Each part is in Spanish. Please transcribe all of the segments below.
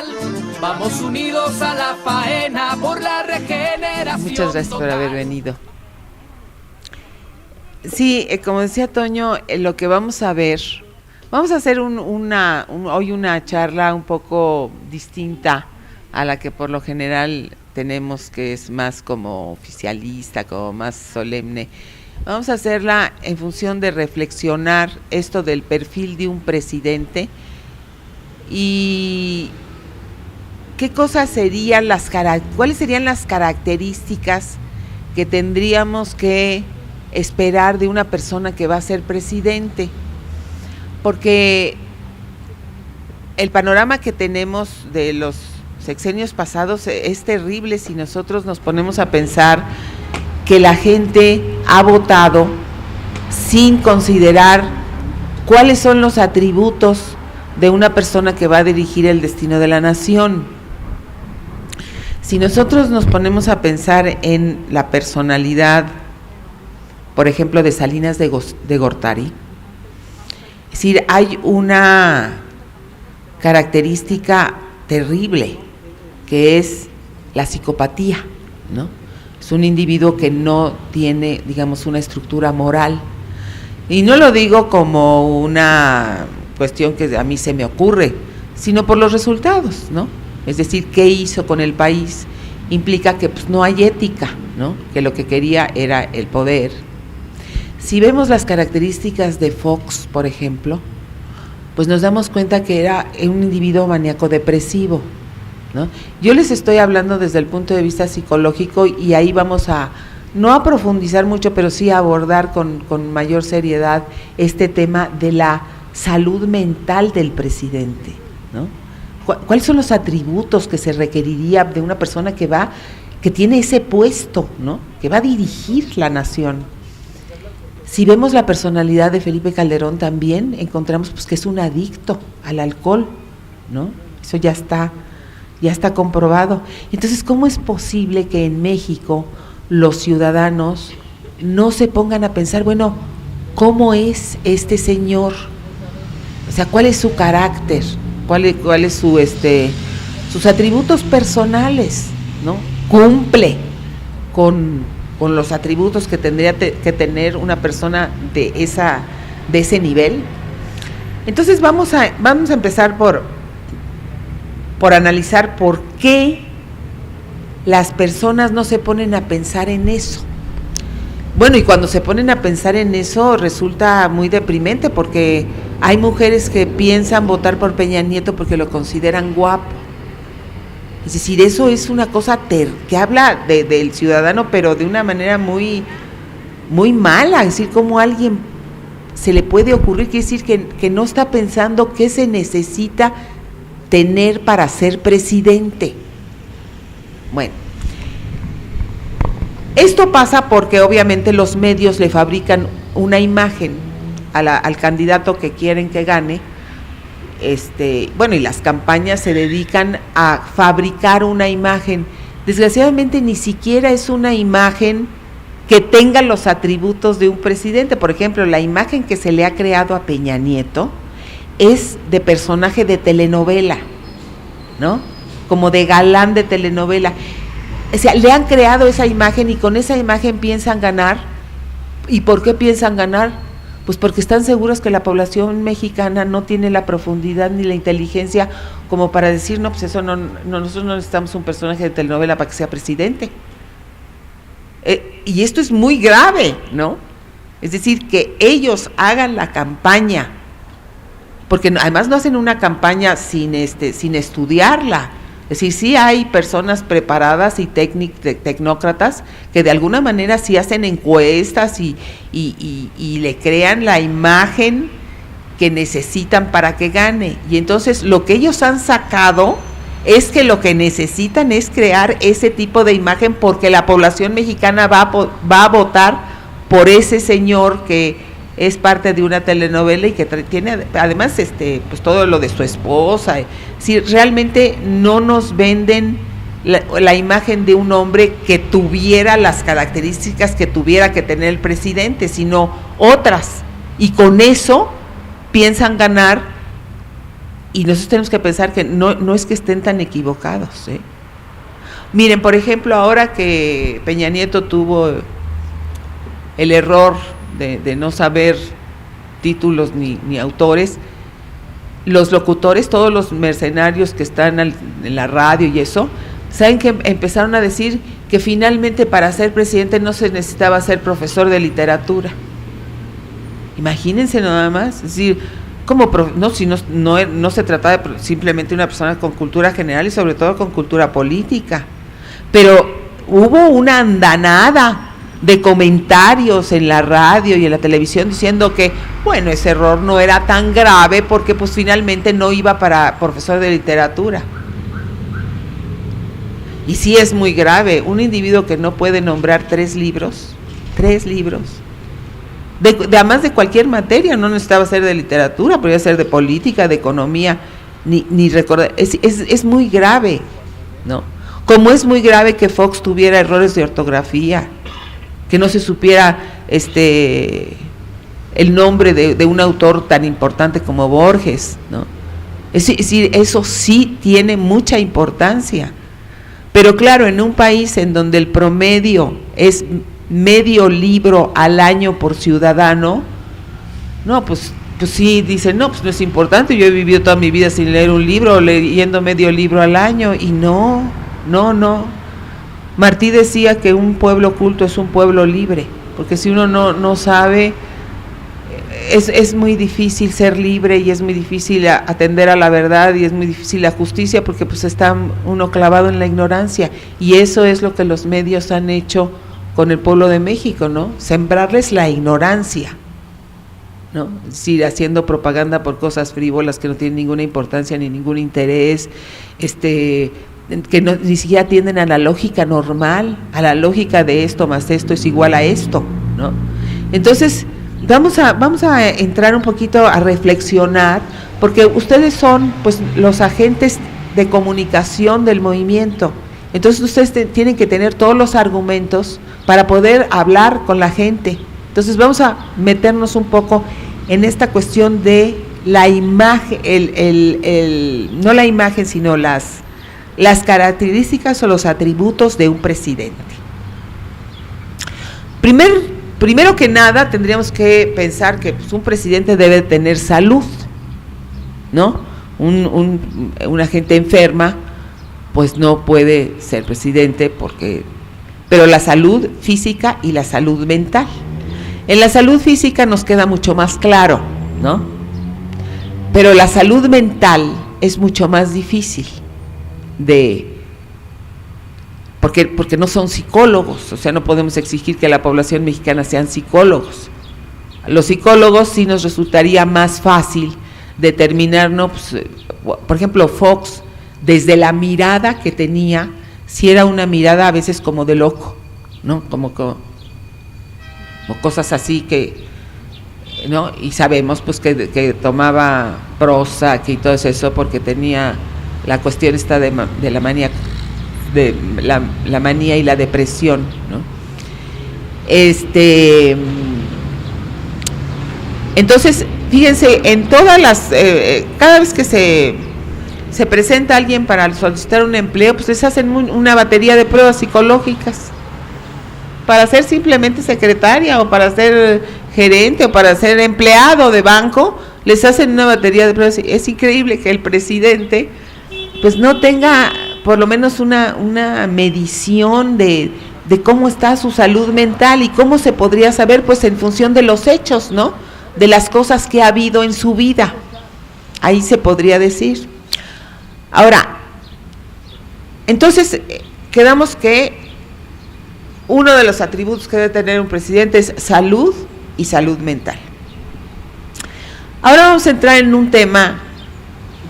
nacional. Vamos unidos a la faena por la regeneración. Muchas gracias por haber venido. Sí, como decía Toño, lo que vamos a ver, vamos a hacer hoy una charla un poco distinta a la que por lo general tenemos, que es más como oficialista, como más solemne. Vamos a hacerla en función de reflexionar esto del perfil de un presidente y cuáles serían las características que tendríamos que esperar de una persona que va a ser presidente, porque el panorama que tenemos de los sexenios pasados es terrible si nosotros nos ponemos a pensar que la gente ha votado sin considerar cuáles son los atributos de una persona que va a dirigir el destino de la nación. Si nosotros nos ponemos a pensar en la personalidad, por ejemplo, de Salinas de Gortari, es decir, hay una característica terrible que es la psicopatía, ¿no? Es un individuo que no tiene, digamos, una estructura moral. Y no lo digo como una cuestión que a mí se me ocurre, sino por los resultados, ¿no? Es decir, ¿qué hizo con el país? Implica que pues, no hay ética, ¿no? Que lo que quería era el poder. Si vemos las características de Fox, por ejemplo, pues nos damos cuenta que era un individuo maníaco depresivo, ¿no? Yo les estoy hablando desde el punto de vista psicológico y ahí vamos no a profundizar mucho, pero sí a abordar con mayor seriedad este tema de la salud mental del presidente, ¿no? ¿Cuáles son los atributos que se requeriría de una persona que tiene ese puesto, ¿no? Que va a dirigir la nación? Si vemos la personalidad de Felipe Calderón también encontramos pues que es un adicto al alcohol, ¿no? Eso ya está comprobado. Entonces, ¿cómo es posible que en México los ciudadanos no se pongan a pensar, bueno, ¿cómo es este señor? O sea, ¿cuál es su carácter? ¿Cuál es sus atributos personales, ¿no? Cumple con los atributos que tendría que tener una persona de ese nivel. Entonces vamos a empezar por analizar por qué las personas no se ponen a pensar en eso. Bueno, y cuando se ponen a pensar en eso resulta muy deprimente, porque hay mujeres que piensan votar por Peña Nieto porque lo consideran guapo. Es decir, eso es una cosa que habla del ciudadano, pero de una manera muy, muy mala. Es decir, cómo a alguien se le puede ocurrir, quiere decir que no está pensando qué se necesita tener para ser presidente. Bueno, esto pasa porque obviamente los medios le fabrican una imagen al candidato que quieren que gane. Bueno, y las campañas se dedican a fabricar una imagen. Desgraciadamente ni siquiera es una imagen que tenga los atributos de un presidente. Por ejemplo, la imagen que se le ha creado a Peña Nieto es de personaje de telenovela, ¿no? Como de galán de telenovela. O sea, le han creado esa imagen y con esa imagen piensan ganar. ¿Y por qué piensan ganar? Pues porque están seguros que la población mexicana no tiene la profundidad ni la inteligencia como para decir, no, pues eso nosotros no necesitamos un personaje de telenovela para que sea presidente. Y esto es muy grave, ¿no? Es decir, que ellos hagan la campaña, porque además no hacen una campaña sin estudiarla. Es decir, sí hay personas preparadas y tecnócratas que de alguna manera sí hacen encuestas y le crean la imagen que necesitan para que gane. Y entonces lo que ellos han sacado es que lo que necesitan es crear ese tipo de imagen, porque la población mexicana va a votar por ese señor que es parte de una telenovela y que tiene además pues todo lo de su esposa. Si realmente no nos venden la imagen de un hombre que tuviera las características que tuviera que tener el presidente, sino otras, y con eso piensan ganar Y nosotros tenemos que pensar que no es que estén tan equivocados, ¿eh? Miren, por ejemplo, ahora que Peña Nieto tuvo el error de no saber títulos ni autores, los locutores, todos los mercenarios que están en la radio y eso, saben que empezaron a decir que finalmente para ser presidente no se necesitaba ser profesor de literatura. Imagínense nada más, es decir, no se trata de simplemente una persona con cultura general y sobre todo con cultura política, pero hubo una andanada de comentarios en la radio y en la televisión diciendo que, bueno, ese error no era tan grave porque pues finalmente no iba para profesor de literatura. Y sí es muy grave, un individuo que no puede nombrar 3 libros, además de cualquier materia, no necesitaba ser de literatura, podía ser de política, de economía, ni recordar, es muy grave, ¿no? Como es muy grave que Fox tuviera errores de ortografía, que no se supiera el nombre de un autor tan importante como Borges, ¿no? Es decir, eso sí tiene mucha importancia. Pero claro, en un país en donde el promedio es medio libro al año por ciudadano, no, pues sí, dicen, no, pues no es importante, yo he vivido toda mi vida sin leer un libro, leyendo medio libro al año, y no. Martí decía que un pueblo culto es un pueblo libre, porque si uno no sabe, es muy difícil ser libre y es muy difícil atender a la verdad y es muy difícil la justicia porque pues está uno clavado en la ignorancia, y eso es lo que los medios han hecho con el pueblo de México, ¿no? Sembrarles la ignorancia, ¿no? Es decir, haciendo propaganda por cosas frívolas que no tienen ninguna importancia ni ningún interés, que ni siquiera atienden a la lógica normal, a la lógica de esto más esto es igual a esto, ¿no? Entonces, vamos a entrar un poquito a reflexionar, porque ustedes son pues los agentes de comunicación del movimiento. Entonces ustedes tienen que tener todos los argumentos para poder hablar con la gente. Entonces vamos a meternos un poco en esta cuestión de la imagen, no la imagen, sino las características o los atributos de un presidente. Primero que nada, tendríamos que pensar que pues, un presidente debe tener salud, ¿no? Una gente enferma, pues no puede ser presidente pero la salud física y la salud mental. En la salud física nos queda mucho más claro, ¿no? Pero la salud mental es mucho más difícil porque no son psicólogos, o sea, no podemos exigir que la población mexicana sean psicólogos. A los psicólogos sí nos resultaría más fácil determinar, ¿no? Pues, por ejemplo, Fox, desde la mirada que tenía, sí era una mirada a veces como de loco, ¿no? Como cosas así que, ¿no? Y sabemos pues que tomaba Prozac y todo eso porque tenía la cuestión esta de la manía, de la manía y la depresión, ¿no? Entonces, fíjense, en todas las cada vez que se presenta alguien para solicitar un empleo, pues les hacen una batería de pruebas psicológicas para ser simplemente secretaria o para ser gerente o para ser empleado de banco, les hacen una batería de pruebas. Es increíble que el presidente pues no tenga por lo menos una medición de cómo está su salud mental y cómo se podría saber, pues en función de los hechos, ¿no? De las cosas que ha habido en su vida. Ahí se podría decir. Ahora, entonces, quedamos que uno de los atributos que debe tener un presidente es salud y salud mental. Ahora vamos a entrar en un tema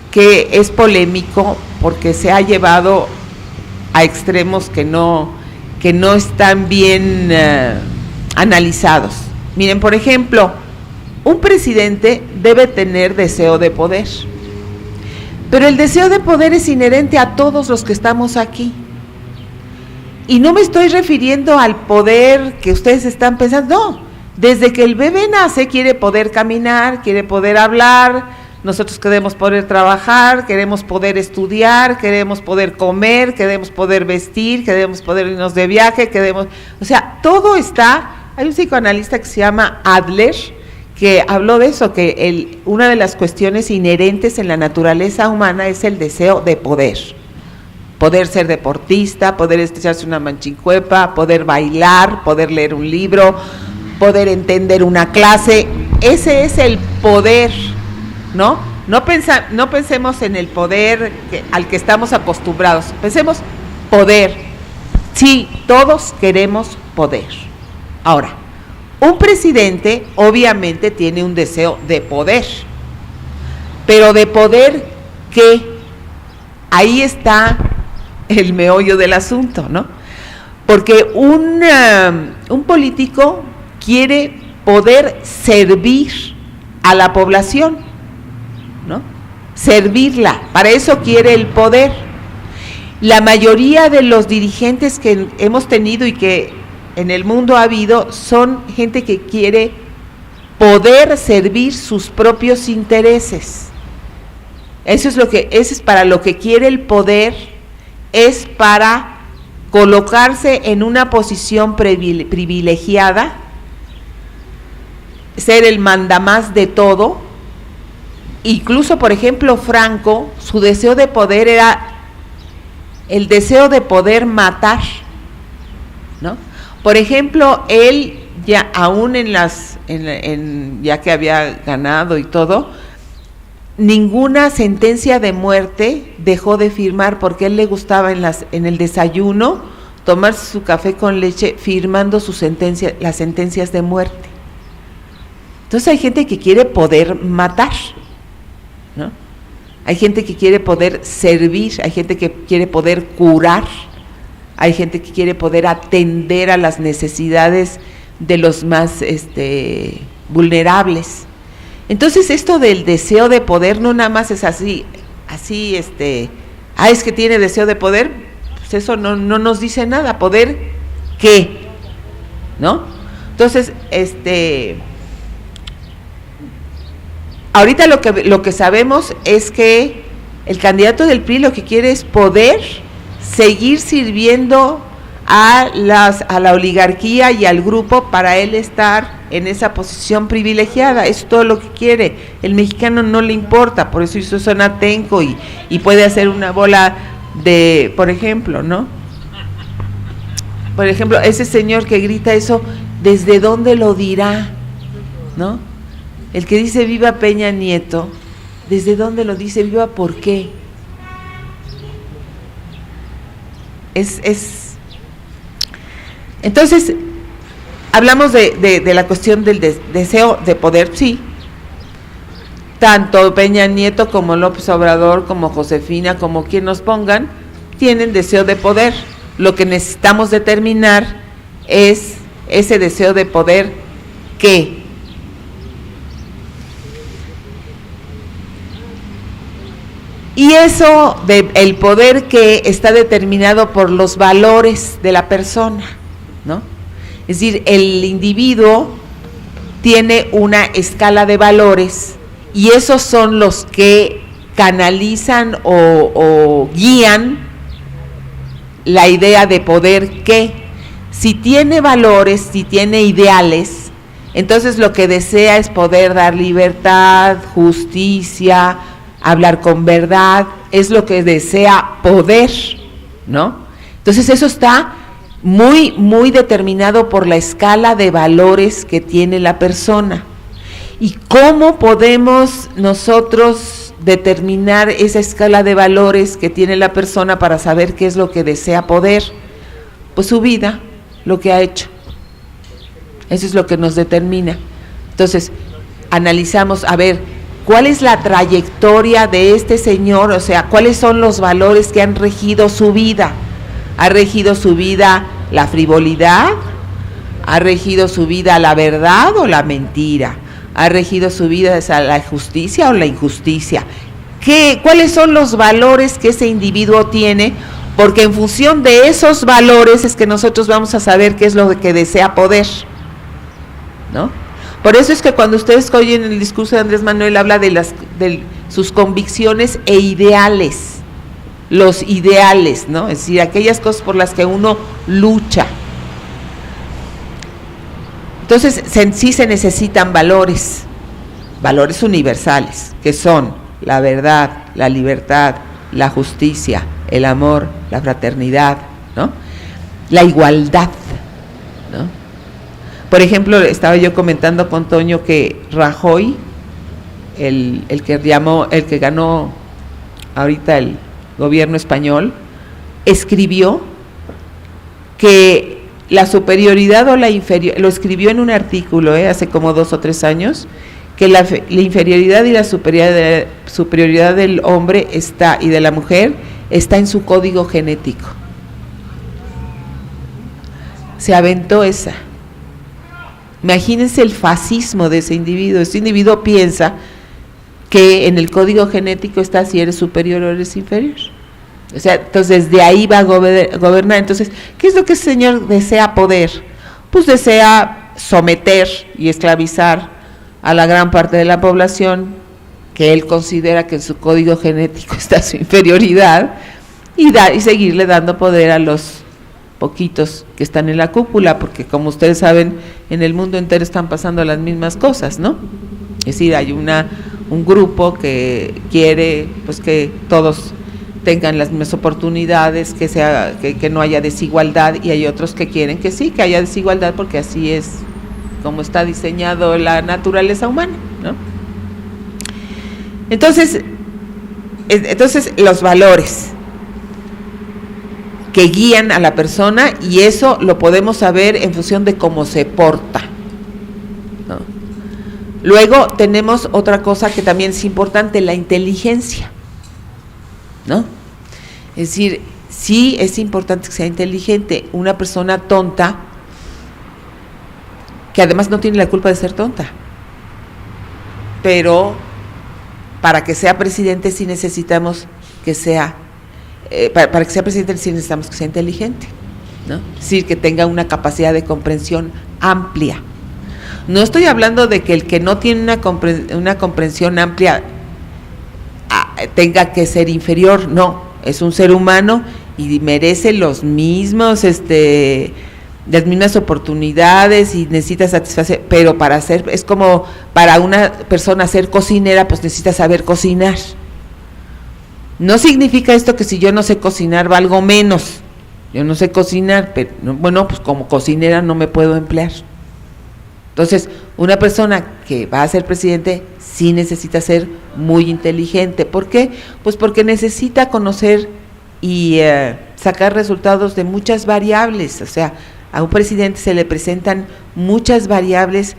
que es polémico porque se ha llevado a extremos que no están bien analizados. Miren, por ejemplo, un presidente debe tener deseo de poder, pero el deseo de poder es inherente a todos los que estamos aquí. Y no me estoy refiriendo al poder que ustedes están pensando, no, desde que el bebé nace quiere poder caminar, quiere poder hablar, nosotros queremos poder trabajar, queremos poder estudiar, queremos poder comer, queremos poder vestir, queremos poder irnos de viaje, o sea, todo está. Hay un psicoanalista que se llama Adler, que habló de eso, que una de las cuestiones inherentes en la naturaleza humana es el deseo de poder. Poder ser deportista, poder echarse una manchincuepa, poder bailar, poder leer un libro, poder entender una clase. Ese es el poder, ¿no? No pensemos en el poder al que estamos acostumbrados, pensemos poder. Sí, todos queremos poder. Ahora, un presidente obviamente tiene un deseo de poder, pero de poder ¿qué? Ahí está el meollo del asunto, ¿no? Porque un político quiere poder servir a la población, ¿no? Servirla, para eso quiere el poder. La mayoría de los dirigentes que hemos tenido y que en el mundo ha habido son gente que quiere poder servir sus propios intereses. Eso es para lo que quiere el poder, es para colocarse en una posición privilegiada, ser el mandamás de todo. Incluso, por ejemplo, Franco, su deseo de poder era el deseo de poder matar, ¿no? Por ejemplo, él ya aún ya que había ganado y todo, ninguna sentencia de muerte dejó de firmar, porque a él le gustaba en el desayuno tomarse su café con leche firmando las sentencias de muerte. Entonces hay gente que quiere poder matar, ¿no? Hay gente que quiere poder servir, hay gente que quiere poder curar, hay gente que quiere poder atender a las necesidades de los más vulnerables. Entonces esto del deseo de poder no nada más es así, es que tiene deseo de poder, pues eso no nos dice nada. ¿Poder qué? ¿No? Entonces, ahorita lo que sabemos es que el candidato del PRI lo que quiere es poder seguir sirviendo a la oligarquía y al grupo para él estar en esa posición privilegiada. Es todo lo que quiere. El mexicano no le importa, por eso hizo Sonatenco y puede hacer una bola de, por ejemplo, ¿no? Por ejemplo, ese señor que grita eso, ¿desde dónde lo dirá? ¿No? El que dice viva Peña Nieto, ¿desde dónde lo dice? ¿Viva por qué? Entonces, hablamos de la cuestión del deseo de poder, sí. Tanto Peña Nieto como López Obrador, como Josefina, como quien nos pongan, tienen deseo de poder. Lo que necesitamos determinar es ese deseo de poder, ¿qué? Y eso, el poder que está determinado por los valores de la persona, ¿no? Es decir, el individuo tiene una escala de valores y esos son los que canalizan o guían la idea de poder que, si tiene valores, si tiene ideales, entonces lo que desea es poder dar libertad, justicia, hablar con verdad, es lo que desea poder, ¿no? Entonces eso está muy, muy determinado por la escala de valores que tiene la persona. ¿Y cómo podemos nosotros determinar esa escala de valores que tiene la persona para saber qué es lo que desea poder? Pues su vida, lo que ha hecho. Eso es lo que nos determina. Entonces, analizamos, a ver, ¿cuál es la trayectoria de este señor? O sea, ¿cuáles son los valores que han regido su vida? ¿Ha regido su vida la frivolidad? ¿Ha regido su vida la verdad o la mentira? ¿Ha regido su vida la justicia o la injusticia? ¿Cuáles son los valores que ese individuo tiene? Porque en función de esos valores es que nosotros vamos a saber qué es lo que desea poder, ¿no? Por eso es que cuando ustedes oyen el discurso de Andrés Manuel, habla de sus convicciones e ideales, los ideales, ¿no? Es decir, aquellas cosas por las que uno lucha. Entonces, sí se necesitan valores universales, que son la verdad, la libertad, la justicia, el amor, la fraternidad, ¿no? La igualdad, ¿no? Por ejemplo, estaba yo comentando con Toño que Rajoy, el que ganó ahorita el gobierno español, escribió que la superioridad o la inferioridad, lo escribió en un artículo hace como 2 o 3 años, que la inferioridad y la superioridad del hombre y de la mujer está en su código genético. Se aventó esa. Imagínense el fascismo de ese individuo. Ese individuo piensa que en el código genético está si eres superior o eres inferior. O sea, entonces de ahí va a gobernar. Entonces, ¿qué es lo que ese señor desea poder? Pues desea someter y esclavizar a la gran parte de la población que él considera que en su código genético está su inferioridad y seguirle dando poder a los poquitos que están en la cúpula, porque como ustedes saben, en el mundo entero están pasando las mismas cosas, ¿no? Es decir, hay un grupo que quiere pues que todos tengan las mismas oportunidades, que no haya desigualdad, y hay otros que quieren que sí, que haya desigualdad, porque así es como está diseñado la naturaleza humana, ¿no? Entonces los valores que guían a la persona, y eso lo podemos saber en función de cómo se porta, ¿no? Luego tenemos otra cosa que también es importante, la inteligencia, ¿no? Es decir, sí es importante que sea inteligente. Una persona tonta, que además no tiene la culpa de ser tonta, pero para que sea presidente sí necesitamos que sea para que sea presidente sí necesitamos que sea inteligente, ¿no? Es decir, que tenga una capacidad de comprensión amplia. No estoy hablando de que el que no tiene una comprensión amplia tenga que ser inferior, no, es un ser humano y merece las mismas oportunidades y necesita satisfacer, pero es como para una persona ser cocinera, pues necesita saber cocinar. No significa esto que si yo no sé cocinar valgo menos. Yo no sé cocinar, pero bueno, pues como cocinera no me puedo emplear. Entonces, una persona que va a ser presidente sí necesita ser muy inteligente. ¿Por qué? Pues porque necesita conocer y sacar resultados de muchas variables. O sea, a un presidente se le presentan muchas variables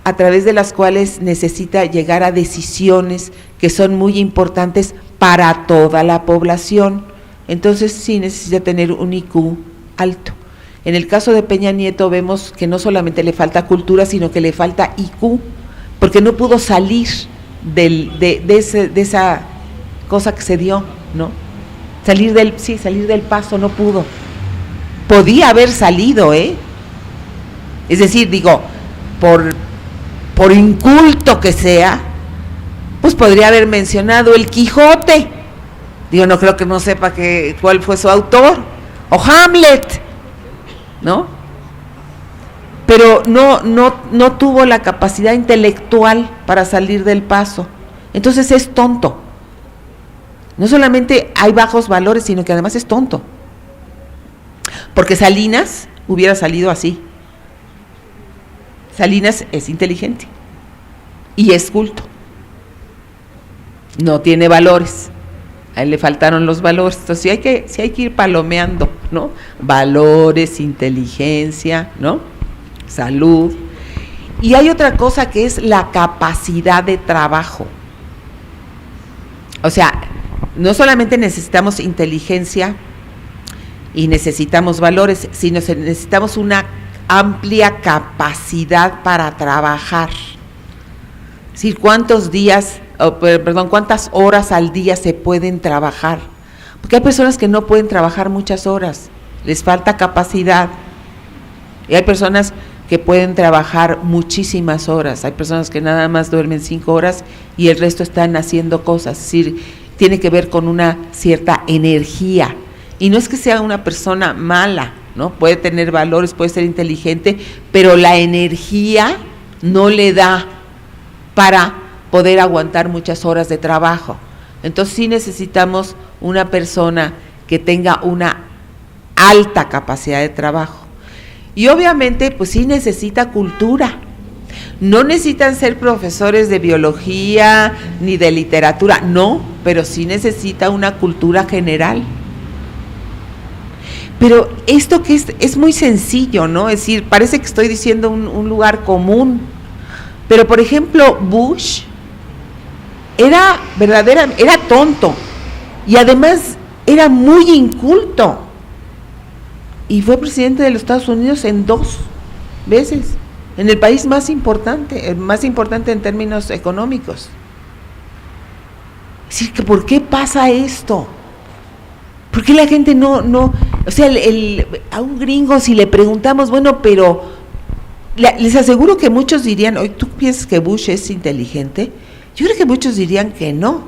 a través de las cuales necesita llegar a decisiones que son muy importantes para toda la población. Entonces sí necesita tener un IQ alto. En el caso de Peña Nieto vemos que no solamente le falta cultura, sino que le falta IQ, porque no pudo salir de esa cosa que se dio, ¿no? Salir del paso no pudo. Podía haber salido, es decir, digo, por inculto que sea, pues podría haber mencionado el Quijote. Digo, no creo que no sepa cuál fue su autor, o Hamlet, ¿no? Pero no tuvo la capacidad intelectual para salir del paso. Entonces es tonto. No solamente hay bajos valores, sino que además es tonto. Porque Salinas hubiera salido así. Salinas es inteligente y es culto. No tiene valores. A él le faltaron los valores. Entonces sí hay que ir palomeando, ¿no? Valores, inteligencia, ¿no? Salud. Y hay otra cosa que es la capacidad de trabajo. O sea, no solamente necesitamos inteligencia y necesitamos valores, sino necesitamos una amplia capacidad para trabajar. Es decir, cuántas horas al día se pueden trabajar. Porque hay personas que no pueden trabajar muchas horas, les falta capacidad. Y hay personas que pueden trabajar muchísimas horas. Hay personas que nada más duermen 5 horas y el resto están haciendo cosas, es decir, tiene que ver con una cierta energía. Y no es que sea una persona mala, ¿no? Puede tener valores, puede ser inteligente, pero la energía no le da para poder aguantar muchas horas de trabajo. Entonces sí necesitamos una persona que tenga una alta capacidad de trabajo. Y obviamente pues sí necesita cultura. No necesitan ser profesores de biología ni de literatura, no, pero sí necesita una cultura general. Pero esto que es muy sencillo, ¿no? Es decir, parece que estoy diciendo un lugar común, pero por ejemplo Bush era tonto y además era muy inculto y fue presidente de los Estados Unidos en 2 veces, en el país más importante en términos económicos. Es decir, que ¿por qué pasa esto? ¿Por qué la gente no, o sea, a un gringo si le preguntamos, bueno, pero les aseguro que muchos dirían, oye, ¿tú piensas que Bush es inteligente? Yo creo que muchos dirían que no.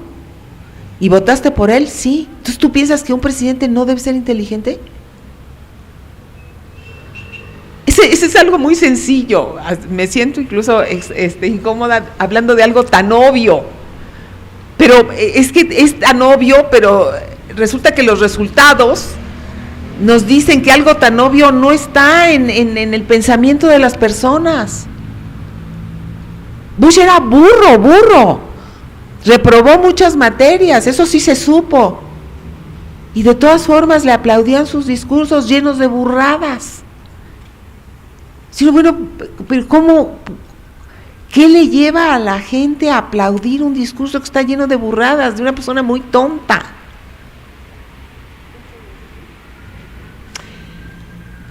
¿Y votaste por él? Sí. Entonces, ¿tú piensas que un presidente no debe ser inteligente? Ese es algo muy sencillo. Me siento incluso incómoda hablando de algo tan obvio. Pero es que es tan obvio, pero resulta que los resultados nos dicen que algo tan obvio no está en el pensamiento de las personas. Bush era burro, reprobó muchas materias, eso sí se supo, y de todas formas le aplaudían sus discursos llenos de burradas. Sí, bueno, pero ¿cómo? ¿Qué le lleva a la gente a aplaudir un discurso que está lleno de burradas de una persona muy tonta?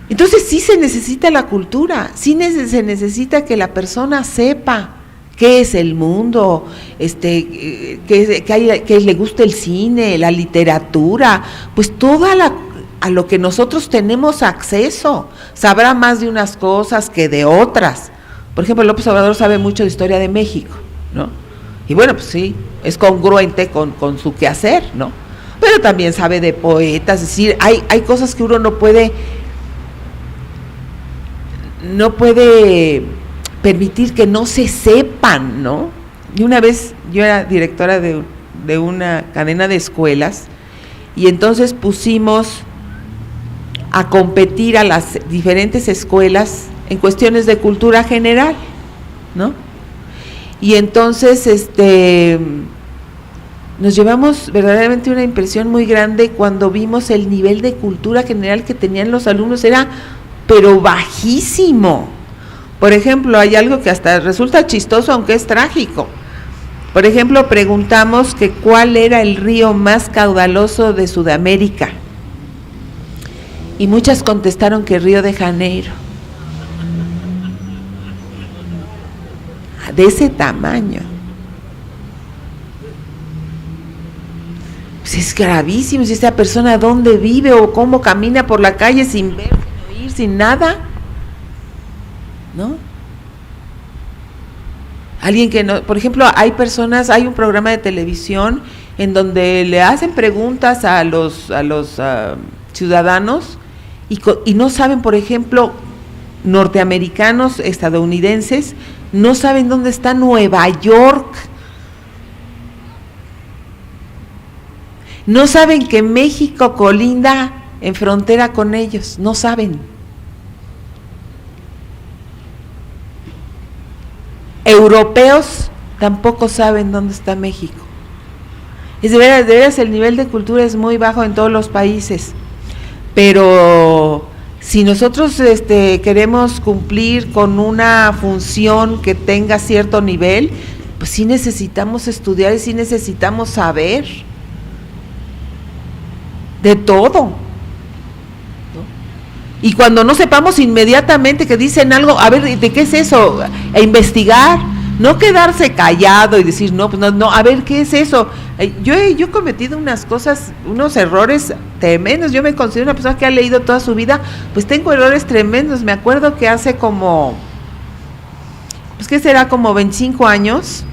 Entonces sí se necesita la cultura, sí se necesita que la persona sepa qué es el mundo, que le guste el cine, la literatura, pues a lo que nosotros tenemos acceso. Sabrá más de unas cosas que de otras. Por ejemplo, López Obrador sabe mucho de historia de México, ¿no? Y bueno, pues sí, es congruente con su quehacer, ¿no? Pero también sabe de poetas, es decir, hay cosas que uno no puede permitir que no se sepan, ¿no? Y una vez yo era directora de una cadena de escuelas y entonces pusimos a competir a las diferentes escuelas en cuestiones de cultura general, ¿no? Y entonces nos llevamos verdaderamente una impresión muy grande cuando vimos el nivel de cultura general que tenían los alumnos, era pero bajísimo. Por ejemplo, hay algo que hasta resulta chistoso, aunque es trágico. Por ejemplo, preguntamos que cuál era el río más caudaloso de Sudamérica. Y muchas contestaron que Río de Janeiro. De ese tamaño. Pues es gravísimo. Si esta persona dónde vive o cómo camina por la calle sin ver, sin oír, sin nada, ¿no? Alguien que no, por ejemplo, hay un programa de televisión en donde le hacen preguntas a los ciudadanos y no saben, por ejemplo, norteamericanos, estadounidenses, no saben dónde está Nueva York, no saben que México colinda en frontera con ellos, no saben. Europeos tampoco saben dónde está México. Es de veras el nivel de cultura es muy bajo en todos los países, pero si nosotros queremos cumplir con una función que tenga cierto nivel, pues sí necesitamos estudiar y sí necesitamos saber de todo, ¿no? Y cuando no sepamos inmediatamente que dicen algo, a ver, ¿de qué es eso? A investigar, no quedarse callado y decir, no, pues no, a ver, ¿qué es eso? Yo he cometido unas cosas, unos errores tremendos. Yo me considero una persona que ha leído toda su vida, pues tengo errores tremendos. Me acuerdo que hace como, pues que será como 25 años.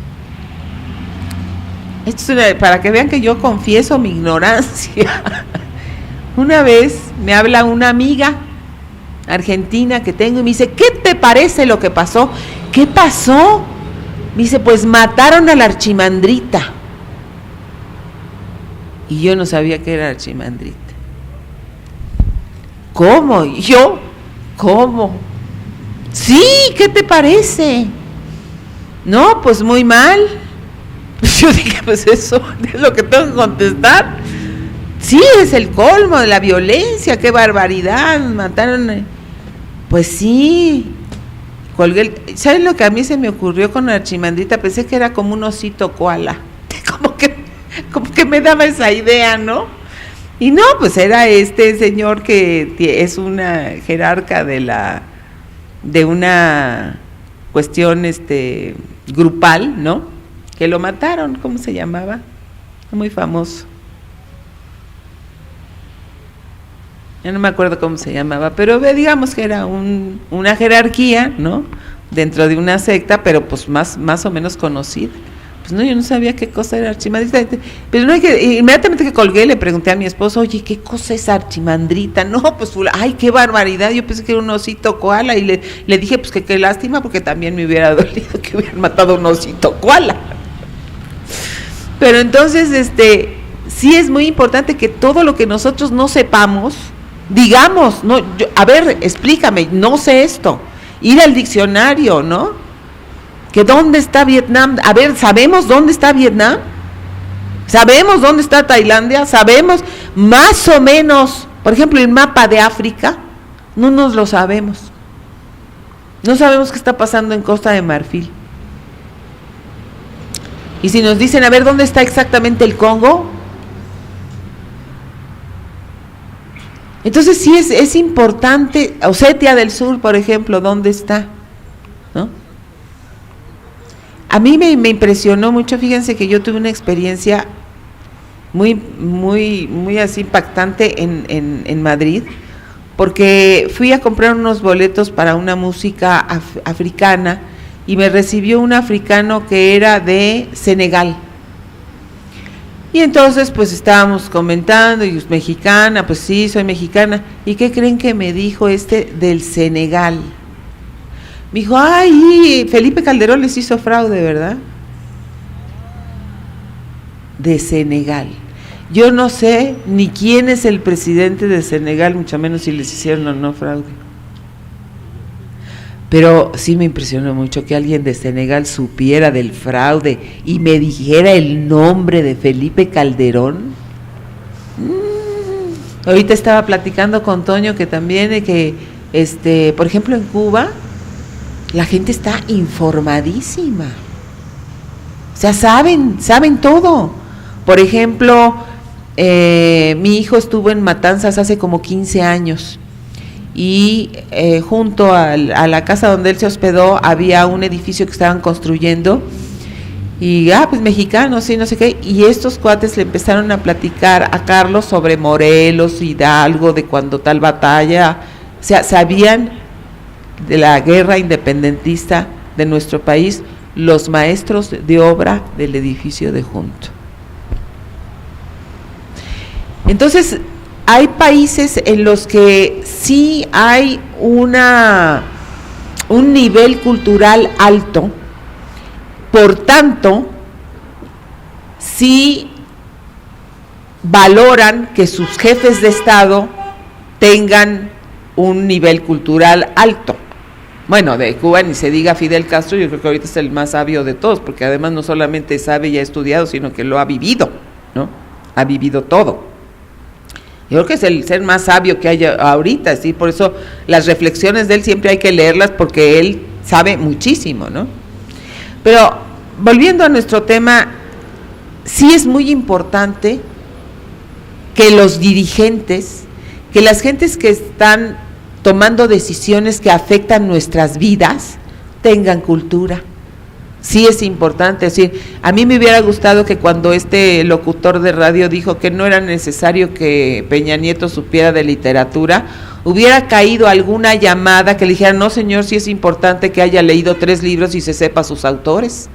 Esto es para que vean que yo confieso mi ignorancia. Una vez me habla una amiga argentina que tengo y me dice, ¿qué te parece lo que pasó? ¿Qué pasó? Me dice, pues mataron a la archimandrita. Y yo no sabía que era archimandrita. ¿Cómo? ¿Y yo? ¿Cómo? Sí, ¿qué te parece? No, pues muy mal. Yo dije, pues eso es lo que tengo que contestar. Sí, es el colmo de la violencia, qué barbaridad, mataron. Pues sí, colgué. ¿Saben lo que a mí se me ocurrió con la archimandrita? Pensé que era como un osito koala. Como que me daba esa idea, ¿no? Y no, pues era este señor que es una jerarca de una cuestión grupal, ¿no? Que lo mataron, ¿cómo se llamaba? Muy famoso. Ya no me acuerdo cómo se llamaba, pero digamos que era una jerarquía, ¿no? Dentro de una secta, pero pues más o menos conocida. Pues no, yo no sabía qué cosa era archimandrita. Pero no hay que, inmediatamente que colgué le pregunté a mi esposo, oye, ¿qué cosa es archimandrita? No, pues, ay, qué barbaridad, yo pensé que era un osito koala, y le dije, pues que qué lástima, porque también me hubiera dolido que hubieran matado a un osito koala. Pero entonces, sí es muy importante que todo lo que nosotros no sepamos, digamos, no, a ver, explícame, no sé esto, ir al diccionario, ¿no? Que dónde está Vietnam, a ver, ¿sabemos dónde está Vietnam? ¿Sabemos dónde está Tailandia? ¿Sabemos más o menos, por ejemplo, el mapa de África? No nos lo sabemos. No sabemos qué está pasando en Costa de Marfil. Y si nos dicen, a ver, ¿dónde está exactamente el Congo? Entonces sí es importante, Osetia del Sur, por ejemplo, ¿dónde está? ¿No? A mí me impresionó mucho, fíjense que yo tuve una experiencia muy así impactante en Madrid, porque fui a comprar unos boletos para una música africana y me recibió un africano que era de Senegal. Y entonces pues estábamos comentando, y es mexicana, pues sí, soy mexicana. ¿Y qué creen que me dijo del Senegal? Me dijo, ay, Felipe Calderón les hizo fraude, ¿verdad? De Senegal. Yo no sé ni quién es el presidente de Senegal, mucho menos si les hicieron o no fraude. Pero sí me impresionó mucho que alguien de Senegal supiera del fraude y me dijera el nombre de Felipe Calderón. Ahorita estaba platicando con Toño que también, por ejemplo en Cuba, la gente está informadísima. O sea, saben todo. Por ejemplo, mi hijo estuvo en Matanzas hace como 15 años y junto a la casa donde él se hospedó había un edificio que estaban construyendo y, pues mexicanos, sí, no sé qué, y estos cuates le empezaron a platicar a Carlos sobre Morelos, Hidalgo, de cuando tal batalla, o sea, sabían de la guerra independentista de nuestro país, los maestros de obra del edificio de junto. Entonces, hay países en los que sí hay un nivel cultural alto, por tanto, sí valoran que sus jefes de Estado tengan un nivel cultural alto. Bueno, de Cuba ni se diga Fidel Castro, yo creo que ahorita es el más sabio de todos, porque además no solamente sabe y ha estudiado, sino que lo ha vivido, ¿no? Ha vivido todo. Yo creo que es el ser más sabio que hay ahorita, ¿sí? Por eso las reflexiones de él siempre hay que leerlas, porque él sabe muchísimo, ¿no? Pero volviendo a nuestro tema, sí es muy importante que los dirigentes, que las gentes que están tomando decisiones que afectan nuestras vidas, tengan cultura, Sí es importante, es decir, a mí me hubiera gustado que cuando este locutor de radio dijo que no era necesario que Peña Nieto supiera de literatura, hubiera caído alguna llamada que le dijera, no señor, sí es importante que haya leído 3 libros y se sepa sus autores.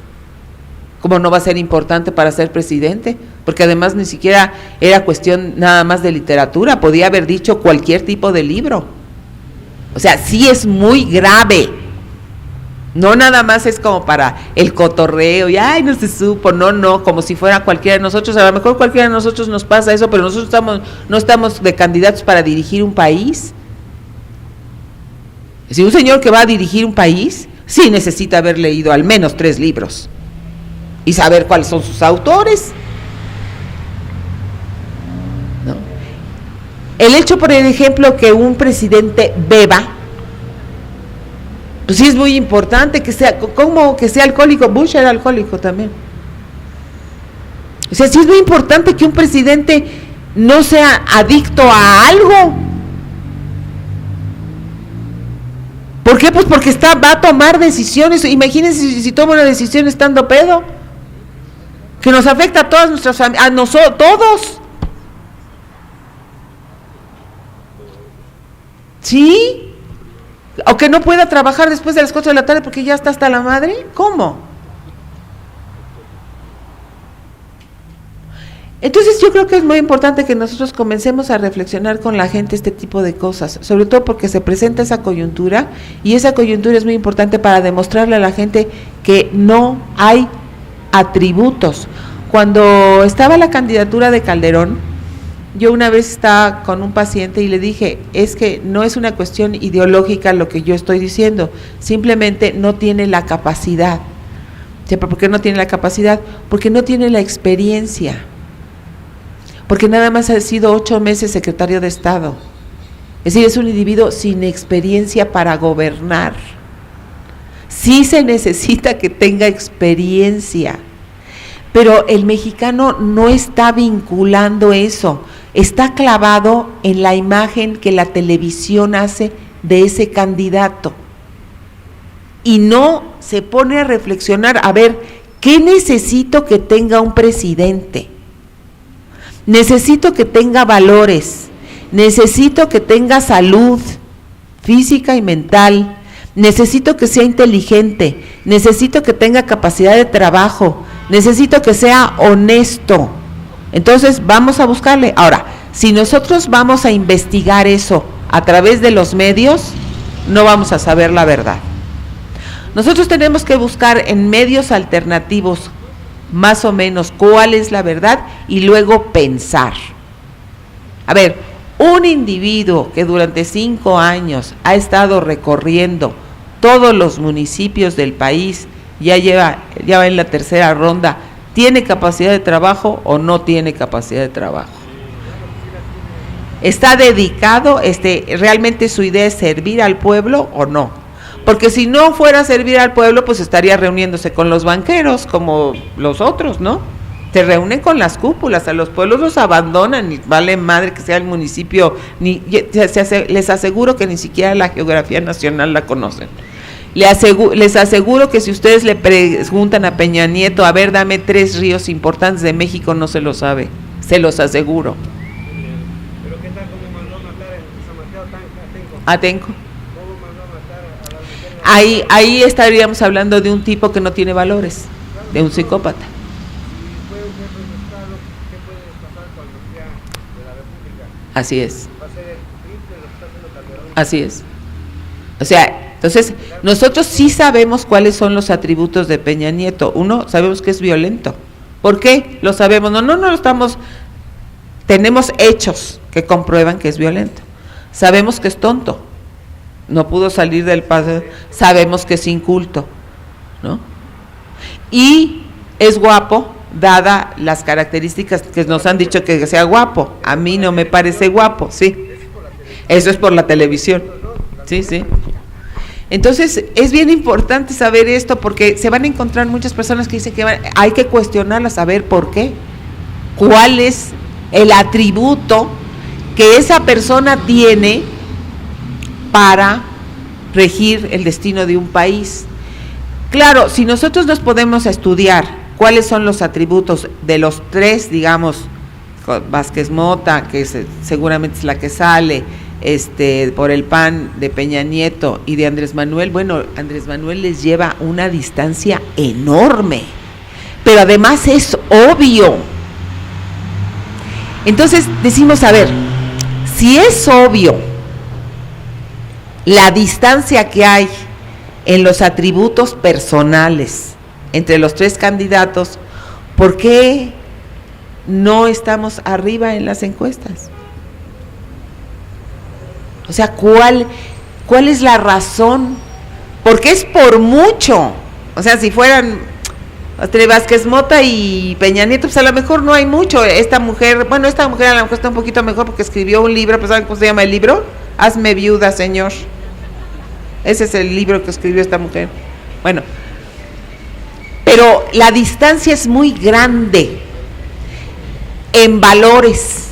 ¿Cómo no va a ser importante para ser presidente? Porque además ni siquiera era cuestión nada más de literatura, podía haber dicho cualquier tipo de libro. O sea, sí es muy grave. No nada más es como para el cotorreo y ay, no se supo, no, como si fuera cualquiera de nosotros. A lo mejor cualquiera de nosotros nos pasa eso, pero nosotros no estamos de candidatos para dirigir un país. Si un señor que va a dirigir un país, sí necesita haber leído al menos 3 libros y saber cuáles son sus autores, ¿no? El hecho, por ejemplo, que un presidente beba, pues sí es muy importante que sea, como que sea alcohólico. Bush era alcohólico también. O sea, sí es muy importante que un presidente no sea adicto a algo. ¿Por qué? Pues porque va a tomar decisiones. Imagínense si toma una decisión estando pedo, que nos afecta a todas nuestras familias, a nosotros, todos. ¿Sí? O que no pueda trabajar después de las 4 de la tarde porque ya está hasta la madre. ¿Cómo? Entonces yo creo que es muy importante que nosotros comencemos a reflexionar con la gente este tipo de cosas, sobre todo porque se presenta esa coyuntura, y esa coyuntura es muy importante para demostrarle a la gente que no hay atributos. Cuando estaba la candidatura de Calderón, yo una vez estaba con un paciente y le dije, es que no es una cuestión ideológica lo que yo estoy diciendo, simplemente no tiene la capacidad. ¿Por qué no tiene la capacidad? Porque no tiene la experiencia, porque nada más ha sido 8 meses secretario de Estado. Es decir, es un individuo sin experiencia para gobernar. Sí se necesita que tenga experiencia, pero el mexicano no está vinculando eso, está clavado en la imagen que la televisión hace de ese candidato y no se pone a reflexionar, a ver, ¿qué necesito que tenga un presidente? Necesito que tenga valores, necesito que tenga salud física y mental, necesito que sea inteligente, necesito que tenga capacidad de trabajo, necesito que sea honesto. Entonces vamos a buscarle. Ahora, si nosotros vamos a investigar eso a través de los medios, no vamos a saber la verdad. Nosotros tenemos que buscar en medios alternativos más o menos cuál es la verdad y luego pensar. A ver, un individuo que durante 5 años ha estado recorriendo todos los municipios del país, ya va en la 3ª ronda, ¿tiene capacidad de trabajo o no tiene capacidad de trabajo? ¿Está dedicado, realmente su idea es servir al pueblo o no? Porque si no fuera a servir al pueblo, pues estaría reuniéndose con los banqueros, como los otros, ¿no? Se reúnen con las cúpulas, a los pueblos los abandonan, y vale madre que sea el municipio, les aseguro que ni siquiera la geografía nacional la conocen. Les aseguro que si ustedes le preguntan a Peña Nieto, a ver, dame 3 ríos importantes de México, no se lo sabe, se los aseguro. ¿Pero qué tal cómo mandó a matar en San Mateo Atenco? ¿Cómo mandó a matar a las mujeres? Ahí estaríamos hablando de un tipo que no tiene valores, de un psicópata. Si fue un jefe de Estado, ¿qué puede pasar cuando sea de la República? Así es. Va a ser el triple de lo que está haciendo Calderón. Así es. O sea, entonces, nosotros sí sabemos cuáles son los atributos de Peña Nieto. Uno, sabemos que es violento. ¿Por qué? Lo sabemos. No lo estamos. Tenemos hechos que comprueban que es violento. Sabemos que es tonto. No pudo salir del paso. Sabemos que es inculto, ¿no? Y es guapo, dada las características que nos han dicho que sea guapo. A mí no me parece guapo, sí. Eso es por la televisión. Sí, sí. Entonces, es bien importante saber esto porque se van a encontrar muchas personas que dicen que hay que cuestionarlas, saber por qué. ¿Cuál es el atributo que esa persona tiene para regir el destino de un país? Claro, si nosotros nos podemos estudiar cuáles son los atributos de los tres, digamos, Vázquez Mota, que seguramente es la que sale, por el PAN de Peña Nieto y de Andrés Manuel, bueno, Andrés Manuel les lleva una distancia enorme, pero además es obvio. Entonces decimos, a ver, si es obvio la distancia que hay en los atributos personales entre los tres candidatos, ¿por qué no estamos arriba en las encuestas? O sea, ¿cuál es la razón? Porque es por mucho. O sea, si fueran entre Vázquez Mota y Peña Nieto, pues a lo mejor no hay mucho. Esta mujer a lo mejor está un poquito mejor porque escribió un libro, pues ¿saben cómo se llama el libro? Hazme viuda, señor. Ese es el libro que escribió esta mujer. Bueno, pero la distancia es muy grande en valores,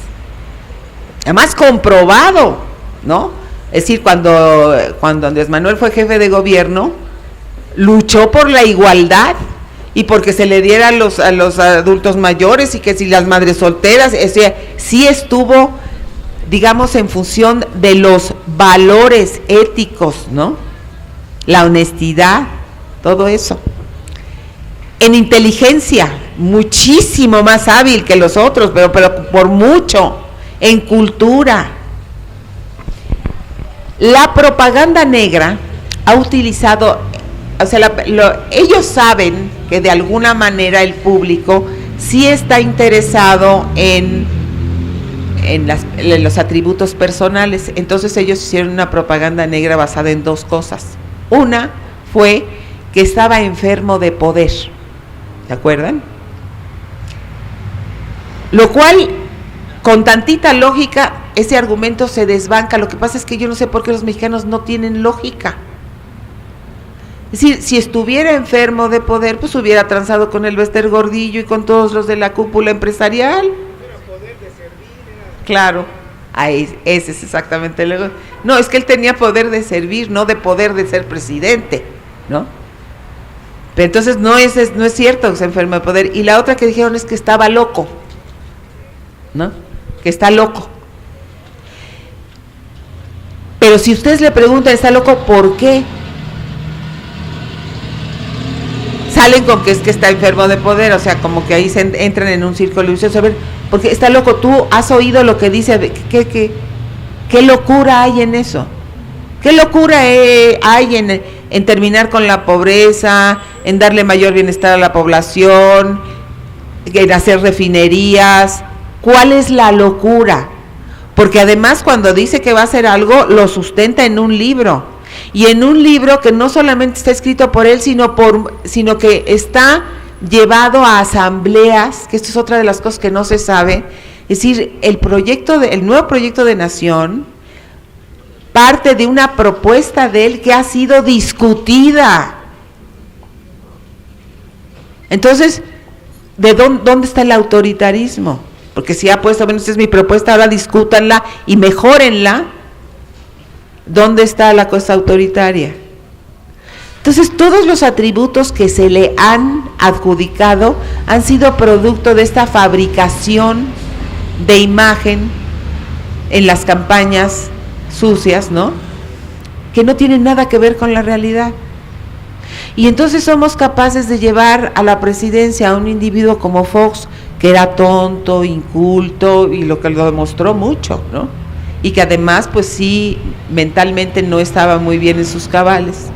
además comprobado, ¿no? Es decir, cuando Andrés Manuel fue jefe de gobierno, luchó por la igualdad y porque se le diera a los adultos mayores y que si las madres solteras, sí estuvo, digamos, en función de los valores éticos, ¿no? La honestidad, todo eso. En inteligencia, muchísimo más hábil que los otros, pero por mucho. En cultura. La propaganda negra ha utilizado, o sea, ellos saben que de alguna manera el público sí está interesado en los atributos personales. Entonces ellos hicieron una propaganda negra basada en dos cosas. Una fue que estaba enfermo de poder, ¿se acuerdan? Lo cual, con tantita lógica, ese argumento se desbanca. Lo que pasa es que yo no sé por qué los mexicanos no tienen lógica. Es decir, si estuviera enfermo de poder, pues hubiera transado con el Bester Gordillo y con todos los de la cúpula empresarial. Claro, ese es exactamente el... No, es que él tenía poder de servir, no de poder de ser presidente, ¿no? Pero entonces no es cierto que se enfermo de poder. Y la otra que dijeron es que estaba loco, ¿no? Que está loco. Pero si ustedes le preguntan, ¿está loco por qué? Salen con que es que está enfermo de poder, o sea, como que ahí entran en un círculo vicioso. A ver, porque está loco, tú has oído lo que dice, ¿qué locura hay en eso? ¿Qué locura hay en terminar con la pobreza, en darle mayor bienestar a la población, en hacer refinerías? ¿Cuál es la locura? Porque además cuando dice que va a hacer algo, lo sustenta en un libro. Y en un libro que no solamente está escrito por él, sino que está llevado a asambleas, que esto es otra de las cosas que no se sabe. Es decir, el nuevo proyecto de nación parte de una propuesta de él que ha sido discutida. Entonces, ¿de dónde está el autoritarismo? Porque si ha puesto, bueno, esta es mi propuesta, ahora discútanla y mejórenla. ¿Dónde está la cosa autoritaria? Entonces, todos los atributos que se le han adjudicado han sido producto de esta fabricación de imagen en las campañas sucias, ¿no? Que no tienen nada que ver con la realidad. Y entonces somos capaces de llevar a la presidencia a un individuo como Fox, que era tonto, inculto, y lo que lo demostró mucho, ¿no? Y que además, pues sí, mentalmente no estaba muy bien en sus cabales.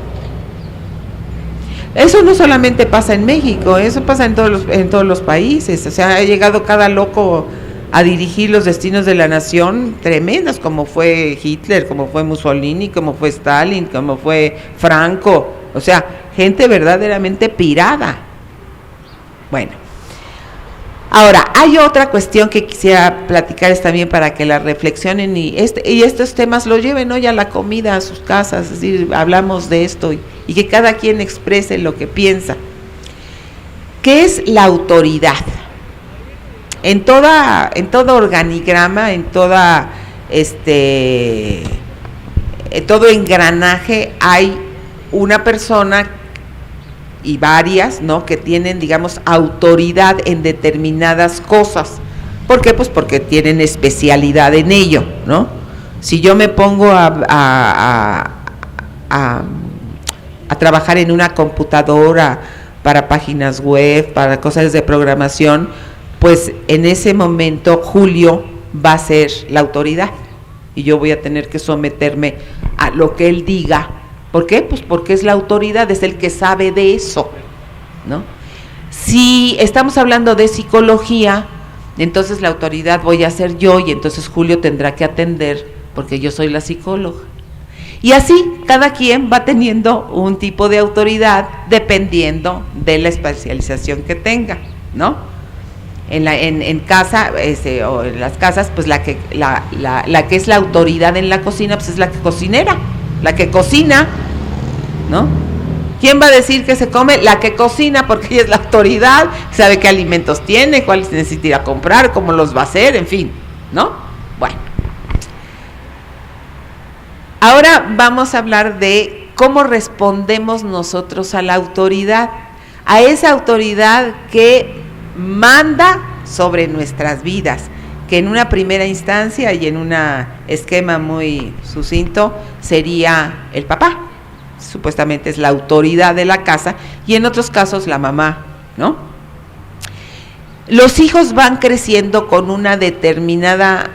Eso no solamente pasa en México, eso pasa en todos los países. O sea, ha llegado cada loco a dirigir los destinos de la nación tremendos, como fue Hitler, como fue Mussolini, como fue Stalin, como fue Franco. O sea, gente verdaderamente pirada. Bueno. Ahora, hay otra cuestión que quisiera platicarles también para que la reflexionen y estos temas los lleven hoy a la comida, a sus casas, es decir, hablamos de esto y que cada quien exprese lo que piensa. ¿Qué es la autoridad? En todo organigrama, en todo engranaje hay una persona y varias, ¿no?, que tienen, digamos, autoridad en determinadas cosas. ¿Por qué? Pues porque tienen especialidad en ello, ¿no? Si yo me pongo a trabajar en una computadora para páginas web, para cosas de programación, pues en ese momento Julio va a ser la autoridad y yo voy a tener que someterme a lo que él diga. ¿Por qué? Pues porque es la autoridad, es el que sabe de eso, ¿no? Si estamos hablando de psicología, entonces la autoridad voy a ser yo y entonces Julio tendrá que atender porque yo soy la psicóloga. Y así cada quien va teniendo un tipo de autoridad dependiendo de la especialización que tenga, ¿no? En casa, o en las casas, pues la que es la autoridad en la cocina, pues es la que cocinera, la que cocina, ¿no? ¿Quién va a decir que se come? La que cocina, porque ella es la autoridad, sabe qué alimentos tiene, cuáles necesita ir a comprar, cómo los va a hacer, en fin, ¿no? Bueno. Ahora vamos a hablar de cómo respondemos nosotros a la autoridad, a esa autoridad que manda sobre nuestras vidas, que en una primera instancia y en un esquema muy sucinto sería el papá, supuestamente es la autoridad de la casa, y en otros casos la mamá, ¿no? Los hijos van creciendo con una determinada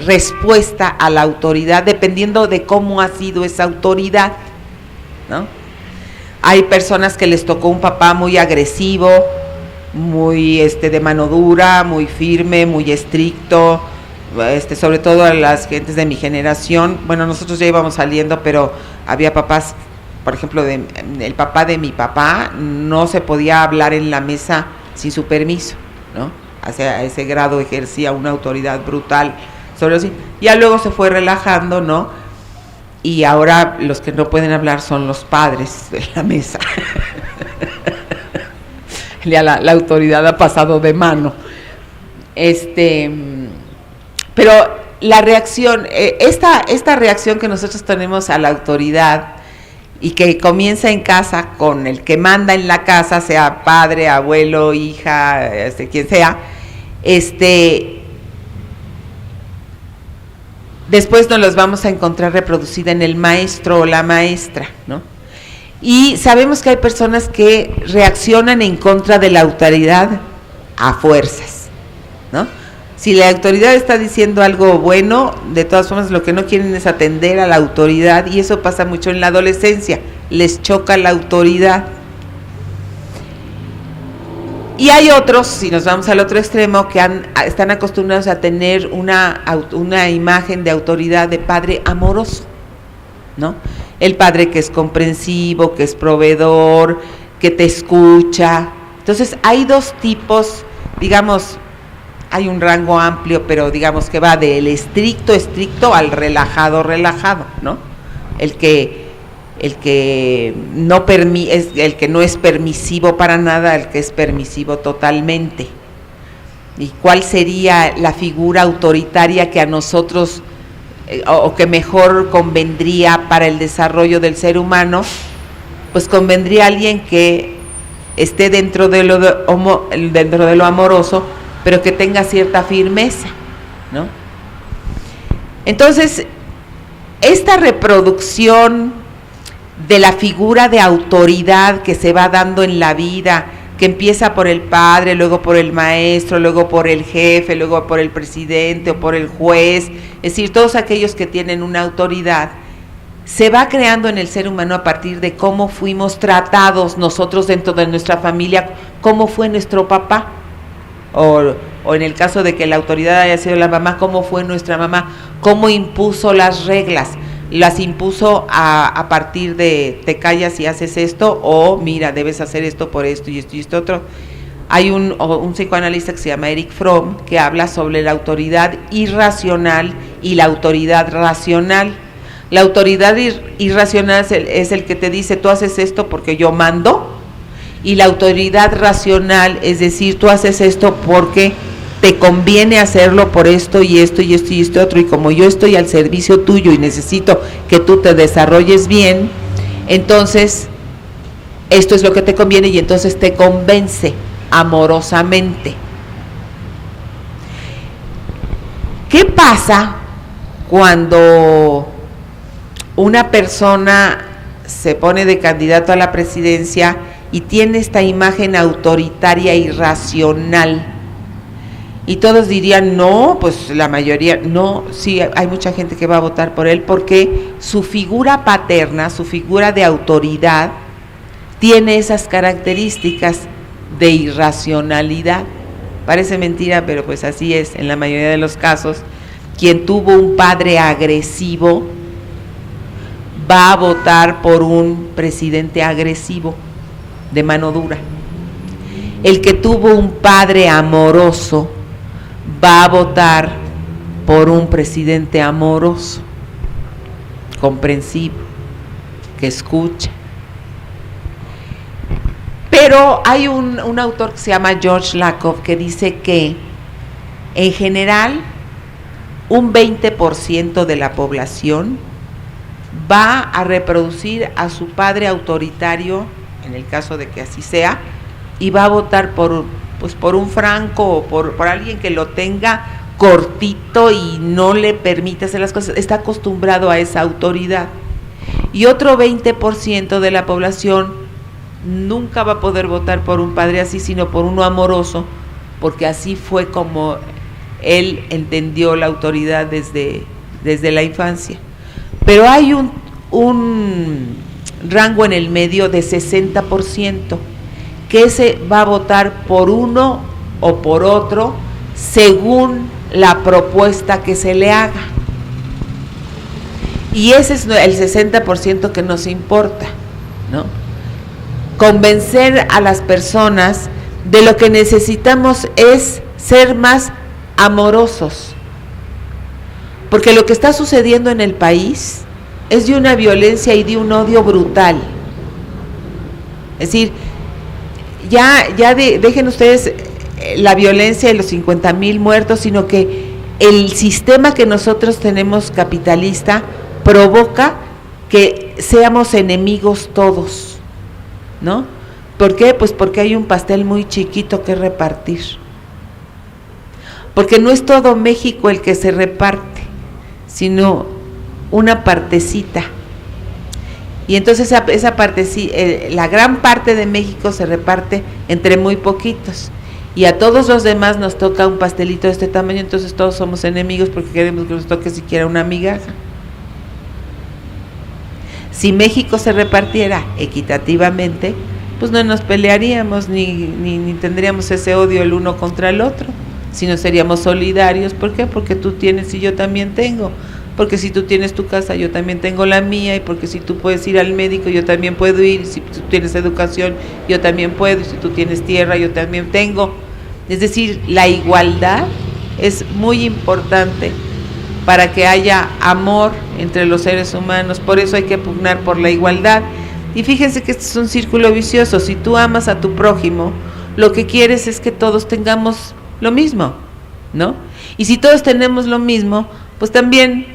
respuesta a la autoridad, dependiendo de cómo ha sido esa autoridad, ¿no? Hay personas que les tocó un papá muy agresivo, muy de mano dura, muy firme, muy estricto, sobre todo a las gentes de mi generación. Bueno, nosotros ya íbamos saliendo, pero había papás, por ejemplo, el papá de mi papá, no se podía hablar en la mesa sin su permiso, ¿no? A ese grado ejercía una autoridad brutal sobre los hijos. Ya luego se fue relajando, ¿no? Y ahora los que no pueden hablar son los padres de la mesa. Ya la autoridad ha pasado de mano. Pero la reacción, esta reacción que nosotros tenemos a la autoridad y que comienza en casa con el que manda en la casa, sea padre, abuelo, hija, quien sea, después nos los vamos a encontrar reproducida en el maestro o la maestra, ¿no? Y sabemos que hay personas que reaccionan en contra de la autoridad a fuerzas, ¿no? Si la autoridad está diciendo algo bueno, de todas formas lo que no quieren es atender a la autoridad, y eso pasa mucho en la adolescencia, les choca la autoridad. Y hay otros, si nos vamos al otro extremo, que están acostumbrados a tener una imagen de autoridad de padre amoroso, ¿no? El padre que es comprensivo, que es proveedor, que te escucha. Entonces hay dos tipos, digamos, hay un rango amplio, pero digamos que va del estricto al relajado, ¿no? El que no es permisivo para nada, el que es permisivo totalmente. ¿Y cuál sería la figura autoritaria que a nosotros o que mejor convendría para el desarrollo del ser humano? Pues convendría alguien que esté dentro de lo amoroso, pero que tenga cierta firmeza, ¿no? Entonces, esta reproducción de la figura de autoridad que se va dando en la vida, que empieza por el padre, luego por el maestro, luego por el jefe, luego por el presidente o por el juez, es decir, todos aquellos que tienen una autoridad, se va creando en el ser humano a partir de cómo fuimos tratados nosotros dentro de nuestra familia, cómo fue nuestro papá, o en el caso de que la autoridad haya sido la mamá, cómo fue nuestra mamá, cómo impuso las reglas, las impuso a partir de te callas y haces esto, o mira, debes hacer esto por esto y esto y esto otro. Hay un psicoanalista que se llama Erich Fromm que habla sobre la autoridad irracional y la autoridad racional. La autoridad irracional es el que te dice tú haces esto porque yo mando, y la autoridad racional, es decir, tú haces esto porque te conviene hacerlo por esto y esto y esto y esto otro, y como yo estoy al servicio tuyo y necesito que tú te desarrolles bien, entonces esto es lo que te conviene, y entonces te convence amorosamente. ¿Qué pasa cuando una persona se pone de candidato a la presidencia y tiene esta imagen autoritaria y racional? Y todos dirían, no, pues la mayoría, no, sí, hay mucha gente que va a votar por él porque su figura paterna, su figura de autoridad, tiene esas características de irracionalidad. Parece mentira, pero pues así es, en la mayoría de los casos, quien tuvo un padre agresivo va a votar por un presidente agresivo, de mano dura. El que tuvo un padre amoroso va a votar por un presidente amoroso, comprensivo, que escucha. Pero hay un autor que se llama George Lakoff que dice que en general un 20% de la población va a reproducir a su padre autoritario, en el caso de que así sea, y va a votar por un franco o por alguien que lo tenga cortito y no le permite hacer las cosas, está acostumbrado a esa autoridad. Y otro 20% de la población nunca va a poder votar por un padre así, sino por uno amoroso, porque así fue como él entendió la autoridad desde la infancia. Pero hay un rango en el medio de 60%, que ese va a votar por uno o por otro según la propuesta que se le haga. Y ese es el 60% que nos importa, ¿no? Convencer a las personas de lo que necesitamos es ser más amorosos, porque lo que está sucediendo en el país es de una violencia y de un odio brutal. Es decir, dejen ustedes la violencia de los 50,000 muertos, sino que el sistema que nosotros tenemos capitalista provoca que seamos enemigos todos, ¿no? ¿Por qué? Pues porque hay un pastel muy chiquito que repartir. Porque no es todo México el que se reparte, sino una partecita. Y entonces esa partecita, la gran parte de México se reparte entre muy poquitos. Y a todos los demás nos toca un pastelito de este tamaño, entonces todos somos enemigos porque queremos que nos toque siquiera una migaja. Si México se repartiera equitativamente, pues no nos pelearíamos ni tendríamos ese odio el uno contra el otro, sino seríamos solidarios. ¿Por qué? Porque tú tienes y yo también tengo. Porque si tú tienes tu casa, yo también tengo la mía, y porque si tú puedes ir al médico, yo también puedo ir, y si tú tienes educación, yo también puedo, y si tú tienes tierra, yo también tengo. Es decir, la igualdad es muy importante para que haya amor entre los seres humanos. Por eso hay que pugnar por la igualdad. Y fíjense que este es un círculo vicioso. Si tú amas a tu prójimo, lo que quieres es que todos tengamos lo mismo, ¿no? Y si todos tenemos lo mismo, pues también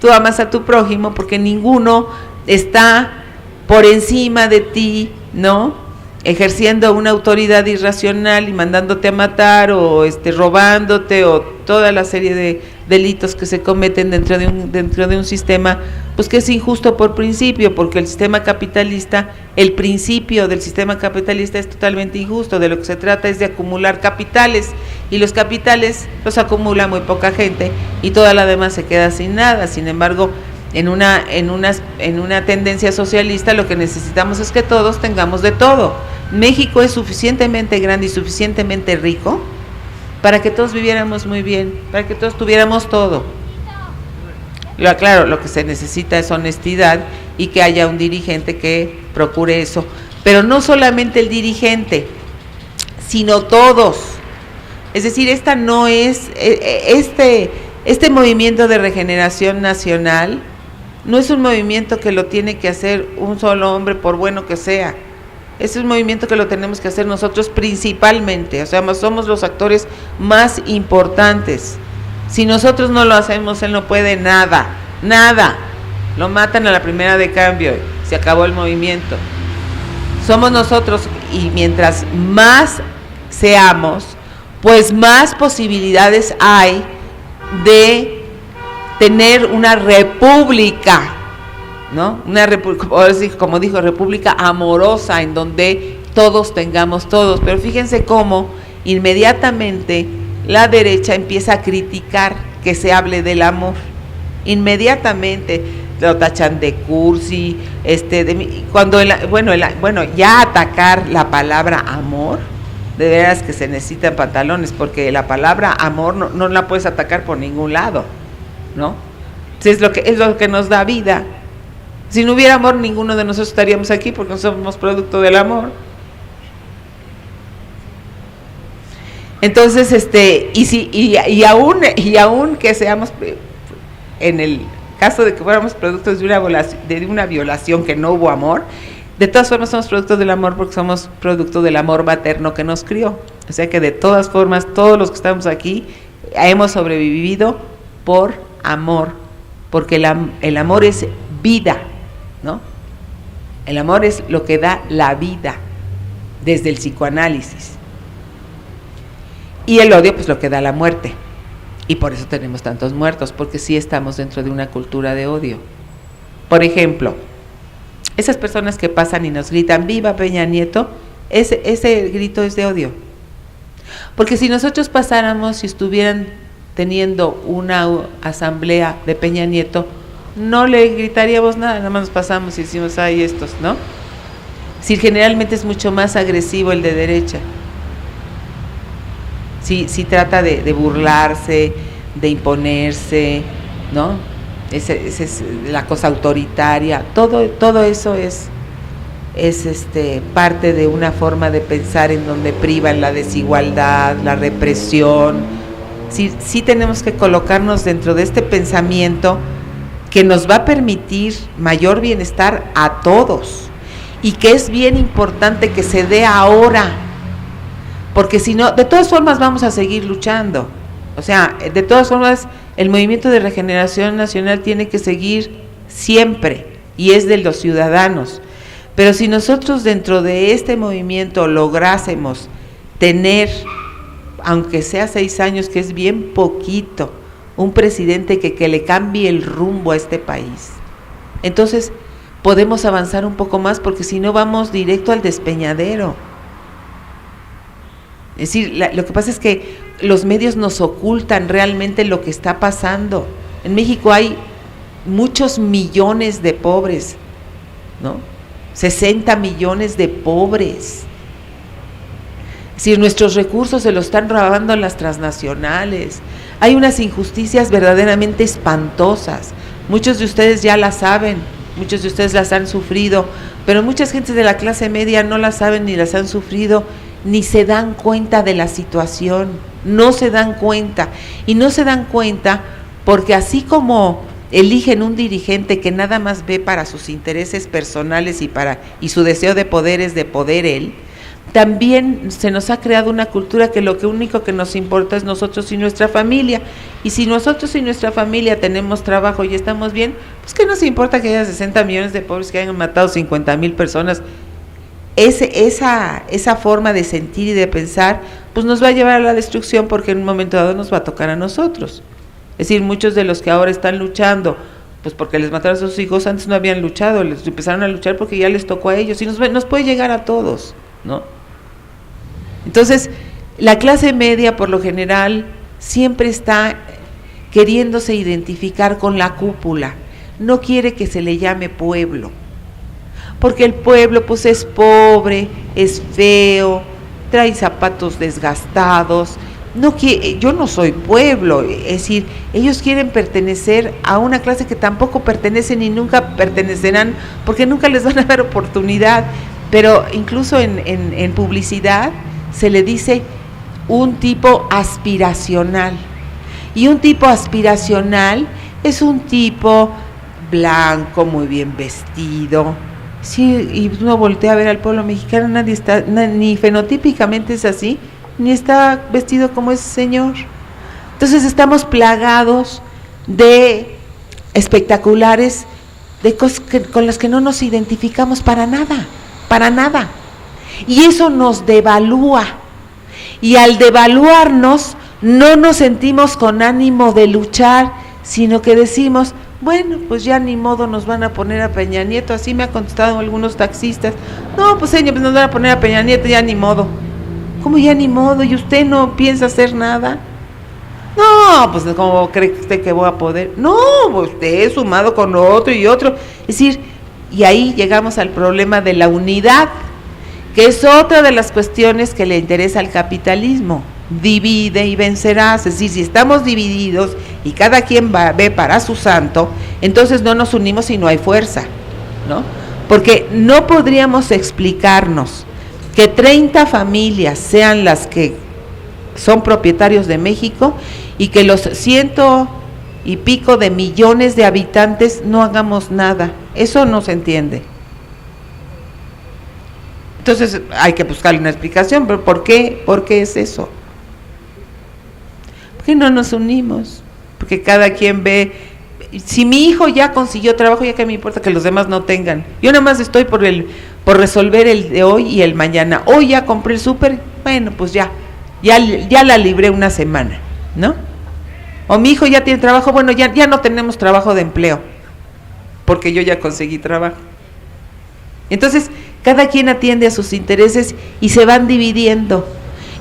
tú amas a tu prójimo, porque ninguno está por encima de ti, ¿no? Ejerciendo una autoridad irracional y mandándote a matar, o robándote, o toda la serie de delitos que se cometen dentro de un sistema, pues que es injusto por principio, porque el principio del sistema capitalista es totalmente injusto. De lo que se trata es de acumular capitales, y los capitales los acumula muy poca gente y toda la demás se queda sin nada. Sin embargo, en una tendencia socialista, lo que necesitamos es que todos tengamos de todo. México es suficientemente grande y suficientemente rico para que todos viviéramos muy bien, para que todos tuviéramos todo. Claro, lo que se necesita es honestidad y que haya un dirigente que procure eso. Pero no solamente el dirigente, sino todos. Es decir, esta no es este movimiento de regeneración nacional no es un movimiento que lo tiene que hacer un solo hombre, por bueno que sea. Es un movimiento que lo tenemos que hacer nosotros principalmente. O sea, somos los actores más importantes. Si nosotros no lo hacemos, él no puede nada. Lo matan a la primera de cambio, se acabó el movimiento. somos nosotros, y mientras más seamos, pues más posibilidades hay de tener una república, ¿no? Una república, como dijo, república amorosa, en donde todos tengamos todos. Pero fíjense cómo inmediatamente la derecha empieza a criticar que se hable del amor. Inmediatamente lo tachan de cursi, cuando ya atacar la palabra amor, de veras que se necesitan pantalones, porque la palabra amor no la puedes atacar por ningún lado, ¿no? Si es lo que nos da vida. Si no hubiera amor, ninguno de nosotros estaríamos aquí, porque no somos producto del amor. Entonces, y aún que seamos, en el caso de que fuéramos productos de una violación que no hubo amor, de todas formas somos productos del amor, porque somos producto del amor materno que nos crió. O sea que de todas formas, todos los que estamos aquí hemos sobrevivido por amor, porque el amor es vida, ¿no? El amor es lo que da la vida desde el psicoanálisis. Y el odio, pues lo que da la muerte. Y por eso tenemos tantos muertos, porque sí estamos dentro de una cultura de odio. Por ejemplo, esas personas que pasan y nos gritan ¡viva Peña Nieto!, ese grito es de odio. Porque si nosotros pasáramos y estuvieran teniendo una asamblea de Peña Nieto, no le gritaríamos nada más nos pasamos y decimos ¡ay estos!, ¿no? Si generalmente es mucho más agresivo el de derecha. Sí trata de burlarse, de imponerse, ¿no? Esa es la cosa autoritaria. Todo eso es parte de una forma de pensar en donde privan la desigualdad, la represión. Sí tenemos que colocarnos dentro de este pensamiento que nos va a permitir mayor bienestar a todos, y que es bien importante que se dé ahora, porque si no, de todas formas vamos a seguir luchando. O sea, de todas formas, el movimiento de regeneración nacional tiene que seguir siempre, y es de los ciudadanos. Pero si nosotros dentro de este movimiento lográsemos tener, aunque sea 6 años, que es bien poquito, un presidente que le cambie el rumbo a este país, entonces podemos avanzar un poco más, porque si no vamos directo al despeñadero. Es decir, lo que pasa es que los medios nos ocultan realmente lo que está pasando. En México hay muchos millones de pobres, ¿no? 60 millones de pobres. Es decir, nuestros recursos se los están robando las transnacionales. Hay unas injusticias verdaderamente espantosas. Muchos de ustedes ya las saben, muchos de ustedes las han sufrido, pero muchas gentes de la clase media no las saben ni las han sufrido, ni se dan cuenta de la situación, no se dan cuenta, y no se dan cuenta porque así como eligen un dirigente que nada más ve para sus intereses personales y su deseo de poder es de poder él, también se nos ha creado una cultura que lo único que nos importa es nosotros y nuestra familia, y si nosotros y nuestra familia tenemos trabajo y estamos bien, pues ¿qué nos importa que haya 60 millones de pobres que hayan matado 50,000 personas? Esa forma de sentir y de pensar, pues nos va a llevar a la destrucción, porque en un momento dado nos va a tocar a nosotros. Es decir, muchos de los que ahora están luchando, pues porque les mataron a sus hijos, antes no habían luchado, les empezaron a luchar porque ya les tocó a ellos, y nos puede llegar a todos, ¿no? Entonces, la clase media, por lo general, siempre está queriéndose identificar con la cúpula, no quiere que se le llame pueblo, porque el pueblo pues es pobre, es feo, trae zapatos desgastados. Yo no soy pueblo, es decir, ellos quieren pertenecer a una clase que tampoco pertenecen y nunca pertenecerán, porque nunca les van a dar oportunidad. Pero incluso en publicidad se le dice un tipo aspiracional, y un tipo aspiracional es un tipo blanco, muy bien vestido. Sí, y uno voltea a ver al pueblo mexicano, nadie está, ni fenotípicamente es así, ni está vestido como ese señor. Entonces estamos plagados de espectaculares, de cosas con las que no nos identificamos para nada. para nada. Y eso nos devalúa. Y al devaluarnos, no nos sentimos con ánimo de luchar, sino que decimos, bueno, pues ya ni modo nos van a poner a Peña Nieto, así me han contestado algunos taxistas. No, pues señor, pues nos van a poner a Peña Nieto, ya ni modo. ¿Cómo ya ni modo? ¿Y usted no piensa hacer nada? No, pues ¿cómo cree usted que voy a poder? No, usted sumado con otro y otro. Es decir, y ahí llegamos al problema de la unidad, que es otra de las cuestiones que le interesa al capitalismo. Divide y vencerás. Es decir, si estamos divididos y cada quien ve para su santo, entonces no nos unimos y no hay fuerza, ¿no? Porque no podríamos explicarnos que 30 familias sean las que son propietarios de México y que los 100 y pico de millones de habitantes no hagamos nada. Eso no se entiende. Entonces hay que buscarle una explicación, pero ¿por qué? ¿Por qué es eso? ¿Por qué no nos unimos? Porque cada quien ve, si mi hijo ya consiguió trabajo, ya que me importa que los demás no tengan. Yo nada más estoy por resolver el de hoy y el mañana. Hoy ya compré el súper, bueno, pues ya la libré una semana, ¿no? O mi hijo ya tiene trabajo, bueno, ya no tenemos trabajo de empleo, porque yo ya conseguí trabajo. Entonces, cada quien atiende a sus intereses y se van dividiendo.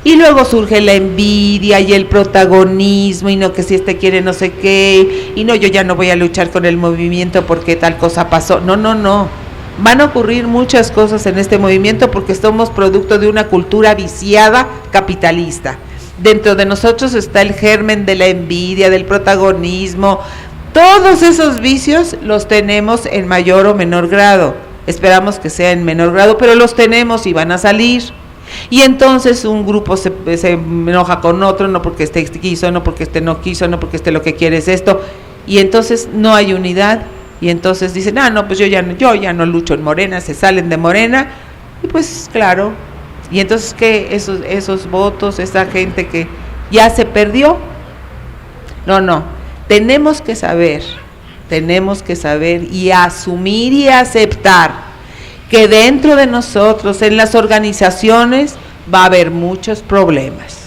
Y luego surge la envidia y el protagonismo, y no que si este quiere no sé qué, y no, yo ya no voy a luchar con el movimiento porque tal cosa pasó. No. Van a ocurrir muchas cosas en este movimiento porque somos producto de una cultura viciada capitalista. Dentro de nosotros está el germen de la envidia, del protagonismo. Todos esos vicios los tenemos en mayor o menor grado. Esperamos que sea en menor grado, pero los tenemos y van a salir. Y entonces un grupo se enoja con otro, no porque este quiso, no porque este no quiso, no porque este lo que quiere es esto. Y entonces no hay unidad. Y entonces dicen, no, pues yo ya no lucho en Morena, se salen de Morena. Y pues claro, y entonces ¿qué? Esos votos, esa gente que ya se perdió. No, tenemos que saber y asumir y aceptar que dentro de nosotros, en las organizaciones, va a haber muchos problemas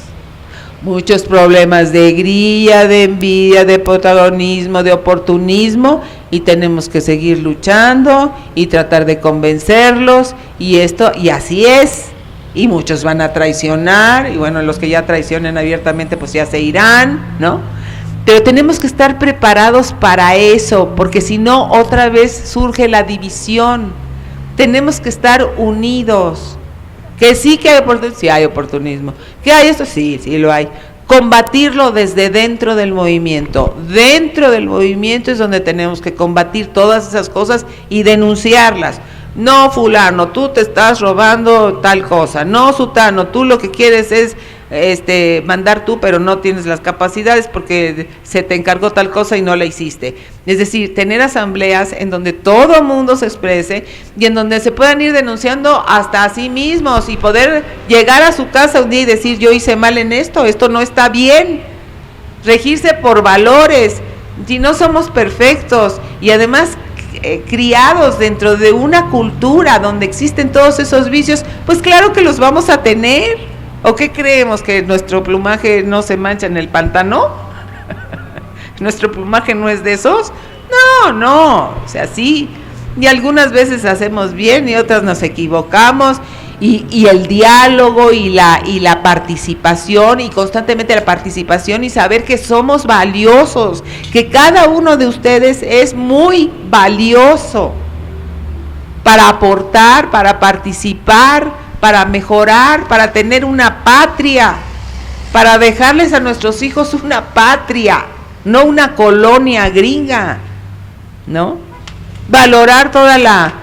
de grilla, de envidia, de protagonismo, de oportunismo, y tenemos que seguir luchando y tratar de convencerlos, y así es, y muchos van a traicionar, y bueno, los que ya traicionen abiertamente pues ya se irán, ¿no? Pero tenemos que estar preparados para eso, porque si no, otra vez surge la división. Tenemos que estar unidos. Que sí que hay oportunismo, sí hay oportunismo. Que hay esto, sí lo hay. Combatirlo desde dentro del movimiento. Dentro del movimiento es donde tenemos que combatir todas esas cosas y denunciarlas. No, fulano, tú te estás robando tal cosa. No, sutano, tú lo que quieres es mandar tú, pero no tienes las capacidades porque se te encargó tal cosa y no la hiciste. Es decir, tener asambleas en donde todo el mundo se exprese y en donde se puedan ir denunciando hasta a sí mismos y poder llegar a su casa un día y decir, yo hice mal en esto no está bien. Regirse por valores. Si no somos perfectos y además criados dentro de una cultura donde existen todos esos vicios, pues claro que los vamos a tener. ¿O qué creemos? ¿Que nuestro plumaje no se mancha en el pantano? ¿Nuestro plumaje no es de esos? No, o sea, sí, y algunas veces hacemos bien y otras nos equivocamos, y el diálogo y la participación, y constantemente la participación, y saber que somos valiosos, que cada uno de ustedes es muy valioso para aportar, para participar, para mejorar, para tener una patria, para dejarles a nuestros hijos una patria, no una colonia gringa, ¿no? Valorar toda la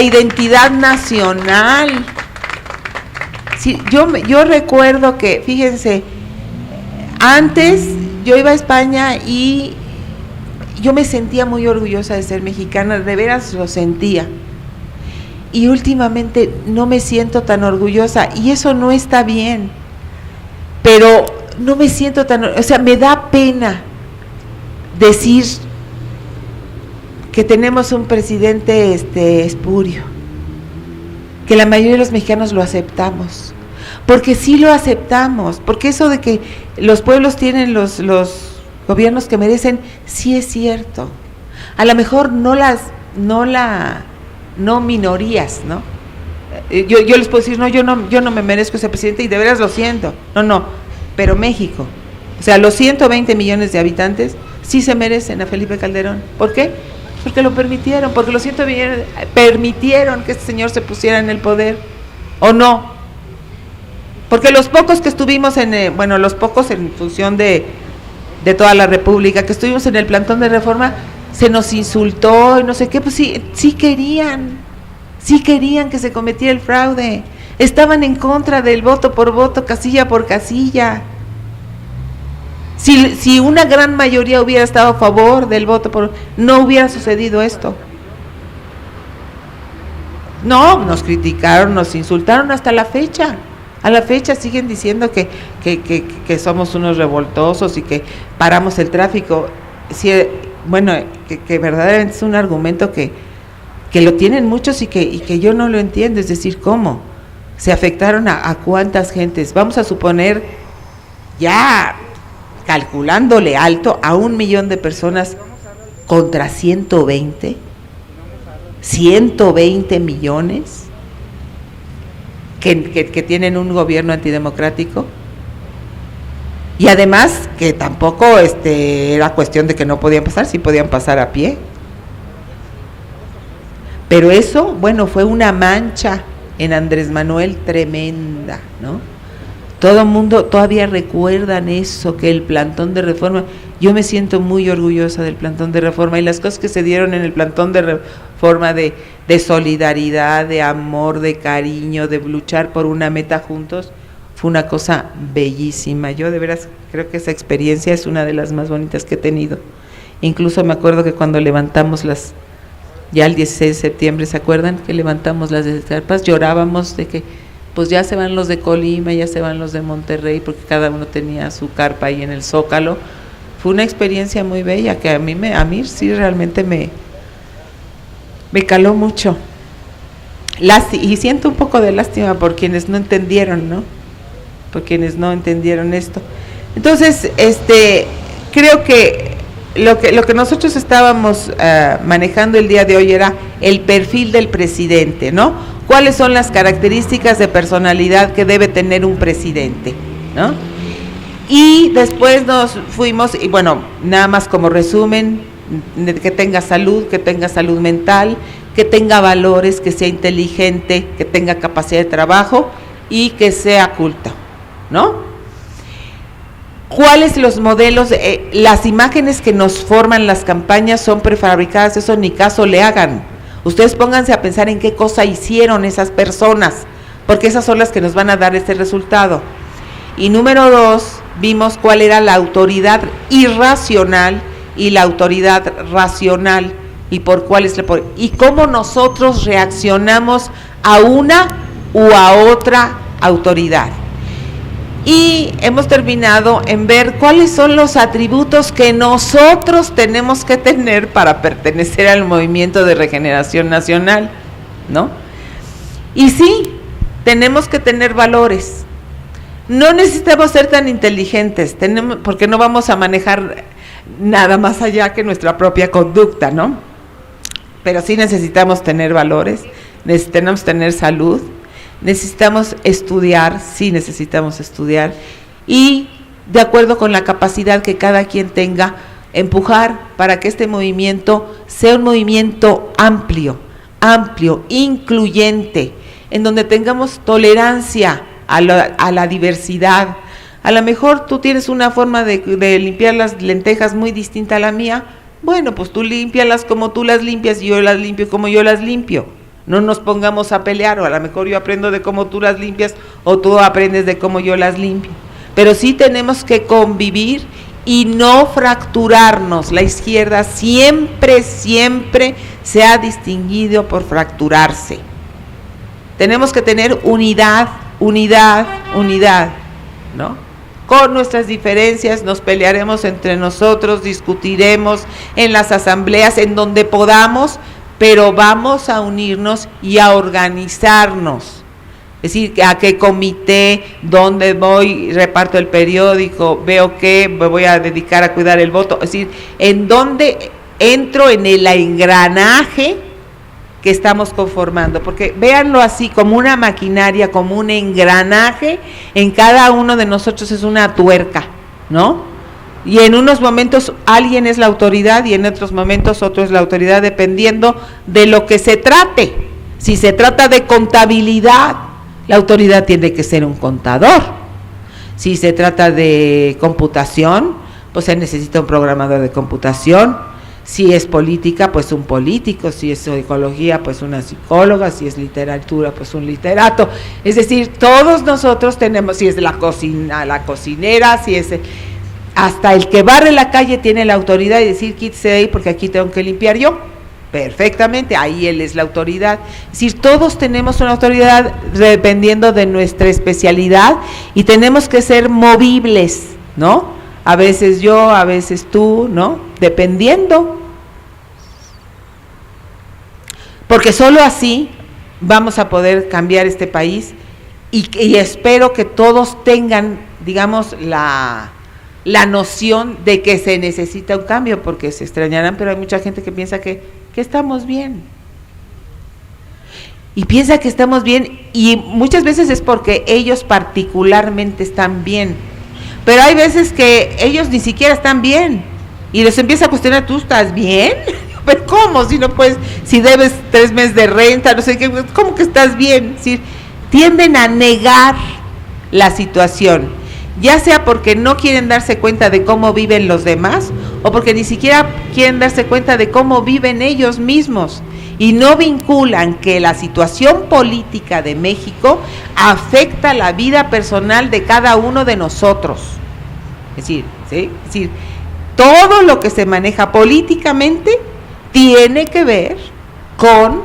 identidad nacional. Sí, yo recuerdo que, fíjense, antes yo iba a España y yo me sentía muy orgullosa de ser mexicana, de veras lo sentía. Y últimamente no me siento tan orgullosa, y eso no está bien, pero no me siento tan, o sea, me da pena decir que tenemos un presidente espurio, que la mayoría de los mexicanos lo aceptamos, porque sí lo aceptamos, porque eso de que los pueblos tienen los gobiernos que merecen, sí es cierto. A lo mejor no minorías, ¿no? Yo les puedo decir, no, yo no me merezco ese presidente y de veras lo siento. No, pero México, o sea, los 120 millones de habitantes sí se merecen a Felipe Calderón. ¿Por qué? Porque lo permitieron, porque los 120 millones permitieron que este señor se pusiera en el poder, ¿o no? Porque los pocos que estuvimos los pocos en función de toda la República, que estuvimos en el plantón de Reforma, se nos insultó y no sé qué, pues sí querían que se cometiera el fraude, estaban en contra del voto por voto, casilla por casilla. Si una gran mayoría hubiera estado a favor del voto por, no hubiera sucedido esto. No, nos criticaron, nos insultaron hasta la fecha. A la fecha siguen diciendo que somos unos revoltosos y que paramos el tráfico. Sí, bueno, que verdaderamente es un argumento que lo tienen muchos y que yo no lo entiendo. Es decir, ¿cómo? ¿Se afectaron a cuántas gentes? Vamos a suponer, ya calculándole alto, a 1 millón de personas contra 120 millones que tienen un gobierno antidemocrático. Y además que tampoco era cuestión de que no podían pasar, sí podían pasar a pie. Pero eso, bueno, fue una mancha en Andrés Manuel tremenda, ¿no? Todo el mundo todavía recuerdan eso, que el plantón de Reforma, yo me siento muy orgullosa del plantón de Reforma y las cosas que se dieron en el plantón de Reforma de solidaridad, de amor, de cariño, de luchar por una meta juntos, fue una cosa bellísima. Yo de veras creo que esa experiencia es una de las más bonitas que he tenido. Incluso me acuerdo que cuando levantamos ya el 16 de septiembre, ¿se acuerdan? Que levantamos las escarpas, llorábamos de que pues ya se van los de Colima, ya se van los de Monterrey, porque cada uno tenía su carpa ahí en el Zócalo. Fue una experiencia muy bella que a mí sí realmente me caló mucho. Y siento un poco de lástima por quienes no entendieron, ¿no? Por quienes no entendieron esto. Entonces, creo que lo que nosotros estábamos manejando el día de hoy era el perfil del presidente, ¿no? ¿Cuáles son las características de personalidad que debe tener un presidente, ¿no? Y después nos fuimos, y bueno, nada más como resumen, que tenga salud mental, que tenga valores, que sea inteligente, que tenga capacidad de trabajo y que sea culto, ¿no? ¿Cuáles los modelos? Las imágenes que nos forman las campañas son prefabricadas, eso ni caso le hagan. Ustedes pónganse a pensar en qué cosa hicieron esas personas, porque esas son las que nos van a dar este resultado. Y número 2, vimos cuál era la autoridad irracional y la autoridad racional, y por cuáles y cómo nosotros reaccionamos a una u a otra autoridad. Y hemos terminado en ver cuáles son los atributos que nosotros tenemos que tener para pertenecer al Movimiento de Regeneración Nacional, ¿no? Y sí, tenemos que tener valores. No necesitamos ser tan inteligentes, porque no vamos a manejar nada más allá que nuestra propia conducta, ¿no? Pero sí necesitamos tener valores, necesitamos tener salud, necesitamos estudiar, sí necesitamos estudiar, y de acuerdo con la capacidad que cada quien tenga, empujar para que este movimiento sea un movimiento amplio, incluyente, en donde tengamos tolerancia a la diversidad. A lo mejor tú tienes una forma de limpiar las lentejas muy distinta a la mía, bueno, pues tú límpialas como tú las limpias y yo las limpio como yo las limpio. No nos pongamos a pelear, o a lo mejor yo aprendo de cómo tú las limpias o tú aprendes de cómo yo las limpio. Pero sí tenemos que convivir y no fracturarnos. La izquierda siempre se ha distinguido por fracturarse. Tenemos que tener unidad, ¿no? con nuestras diferencias, nos pelearemos entre nosotros, discutiremos en las asambleas, en donde podamos, pero vamos a unirnos y a organizarnos. Es decir, a qué comité, dónde voy, reparto el periódico, veo que me voy a dedicar a cuidar el voto. Es decir, en dónde entro en el engranaje que estamos conformando, porque véanlo así, como una maquinaria, como un engranaje, en cada uno de nosotros es una tuerca, ¿no? Y en unos momentos alguien es la autoridad y en otros momentos otro es la autoridad, dependiendo de lo que se trate. Si se trata de contabilidad, la autoridad tiene que ser un contador. Si se trata de computación, pues se necesita un programador de computación. Si es política, pues un político. Si es psicología, pues una psicóloga. Si es literatura, pues un literato. Es decir, todos nosotros tenemos, si es la cocina, la cocinera, si es hasta el que barre la calle tiene la autoridad de decir quítese de ahí porque aquí tengo que limpiar yo. Perfectamente, ahí él es la autoridad. Es decir, todos tenemos una autoridad dependiendo de nuestra especialidad y tenemos que ser movibles, ¿no? A veces yo, a veces tú, ¿no? Dependiendo. Porque solo así vamos a poder cambiar este país y espero que todos tengan, digamos, la noción de que se necesita un cambio, porque se extrañarán, pero hay mucha gente que piensa que estamos bien. Y piensa que estamos bien y muchas veces es porque ellos particularmente están bien. Pero hay veces que ellos ni siquiera están bien y les empieza a cuestionar, ¿tú estás bien? ¿Pero cómo? Si no puedes, si debes 3 meses de renta, no sé qué, ¿cómo que estás bien? Es decir, tienden a negar la situación, ya sea porque no quieren darse cuenta de cómo viven los demás o porque ni siquiera quieren darse cuenta de cómo viven ellos mismos y no vinculan que la situación política de México afecta la vida personal de cada uno de nosotros. Es decir, ¿sí? Es decir, todo lo que se maneja políticamente tiene que ver con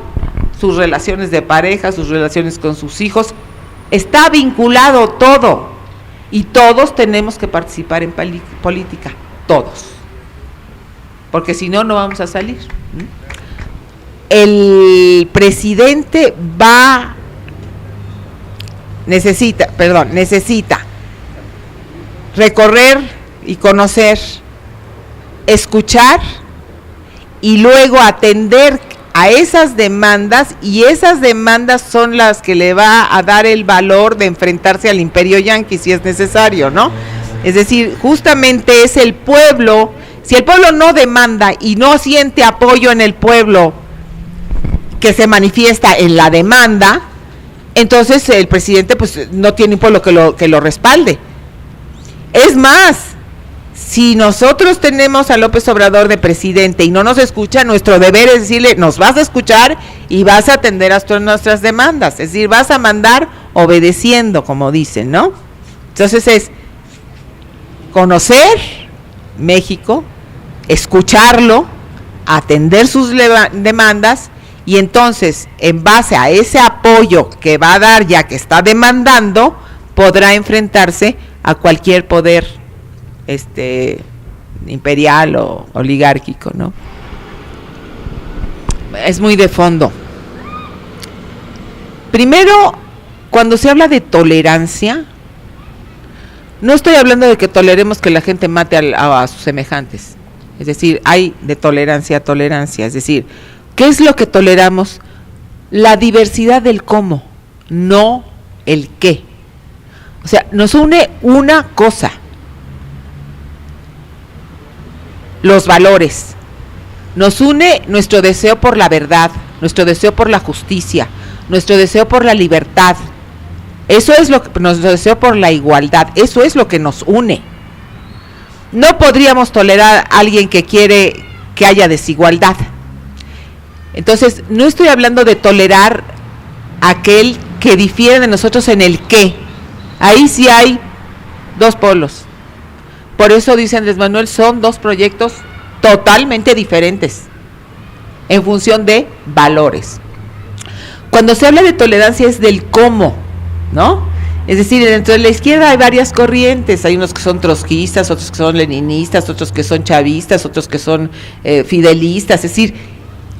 sus relaciones de pareja, sus relaciones con sus hijos, está vinculado todo. Y todos tenemos que participar en política, todos, porque si no, no vamos a salir. El presidente necesita recorrer y conocer, escuchar y luego atender a esas demandas, y esas demandas son las que le va a dar el valor de enfrentarse al imperio yanqui si es necesario, ¿no? Es decir, justamente es el pueblo, si el pueblo no demanda y no siente apoyo en el pueblo que se manifiesta en la demanda, entonces el presidente pues no tiene un pueblo que lo respalde. Es más, si nosotros tenemos a López Obrador de presidente y no nos escucha, nuestro deber es decirle, nos vas a escuchar y vas a atender a nuestras demandas, es decir, vas a mandar obedeciendo, como dicen, ¿no? Entonces es conocer México, escucharlo, atender sus demandas y entonces, en base a ese apoyo que va a dar ya que está demandando, podrá enfrentarse a cualquier poder imperial o oligárquico, ¿no? Es muy de fondo. Primero, cuando se habla de tolerancia, no estoy hablando de que toleremos que la gente mate a sus semejantes. Es decir, hay de tolerancia a tolerancia. Es decir, ¿qué es lo que toleramos? La diversidad del cómo, no el qué. O sea, nos une una cosa: los valores. Nos une nuestro deseo por la verdad, nuestro deseo por la justicia, nuestro deseo por la libertad. Eso es nuestro deseo por la igualdad. Eso es lo que nos une. No podríamos tolerar a alguien que quiere que haya desigualdad. Entonces, no estoy hablando de tolerar a aquel que difiere de nosotros en el qué. Ahí sí hay dos polos. Por eso, dice Andrés Manuel, son dos proyectos totalmente diferentes en función de valores. Cuando se habla de tolerancia es del cómo, ¿no? Es decir, dentro de la izquierda hay varias corrientes, hay unos que son trotskistas, otros que son leninistas, otros que son chavistas, otros que son fidelistas, es decir,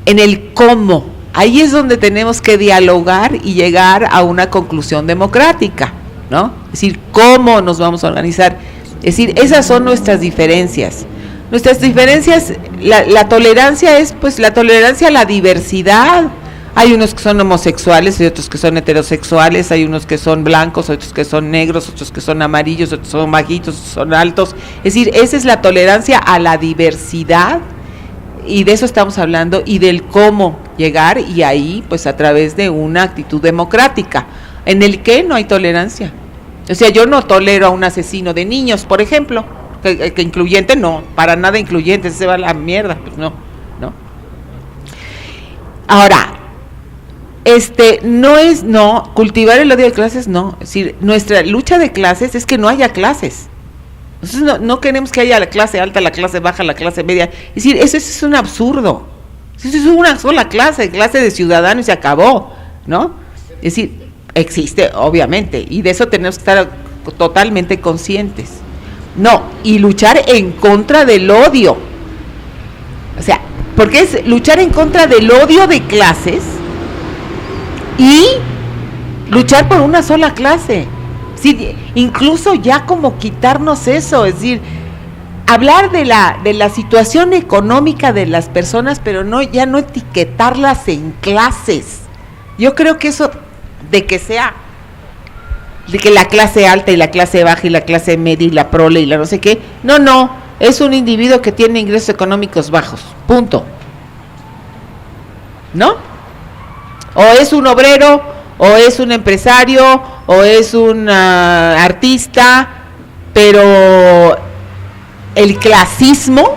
en el cómo, ahí es donde tenemos que dialogar y llegar a una conclusión democrática, ¿no? Es decir, cómo nos vamos a organizar, es decir, esas son nuestras diferencias. Nuestras diferencias, la tolerancia es pues la tolerancia a la diversidad. Hay unos que son homosexuales, hay otros que son heterosexuales, hay unos que son blancos, otros que son negros, otros que son amarillos, otros son bajitos, otros son altos. Es decir, esa es la tolerancia a la diversidad y de eso estamos hablando y del cómo llegar y ahí pues a través de una actitud democrática. En el que no hay tolerancia. O sea, yo no tolero a un asesino de niños, por ejemplo, que incluyente no, para nada incluyente, se va a la mierda, pues no. Ahora, cultivar el odio de clases no, es decir, nuestra lucha de clases es que no haya clases. Nosotros no queremos que haya la clase alta, la clase baja, la clase media, es decir, eso es un absurdo. Eso es una sola clase de ciudadanos y se acabó, ¿no? Es decir, existe, obviamente, y de eso tenemos que estar totalmente conscientes. No, y luchar en contra del odio. O sea, porque es luchar en contra del odio de clases y luchar por una sola clase. Sí, incluso ya como quitarnos eso, es decir, hablar de la situación económica de las personas, pero ya no etiquetarlas en clases. Yo creo que eso de que la clase alta y la clase baja y la clase media y la prole y la no sé qué, no, es un individuo que tiene ingresos económicos bajos, punto. ¿No? O es un obrero, o es un empresario, o es un artista, pero el clasismo,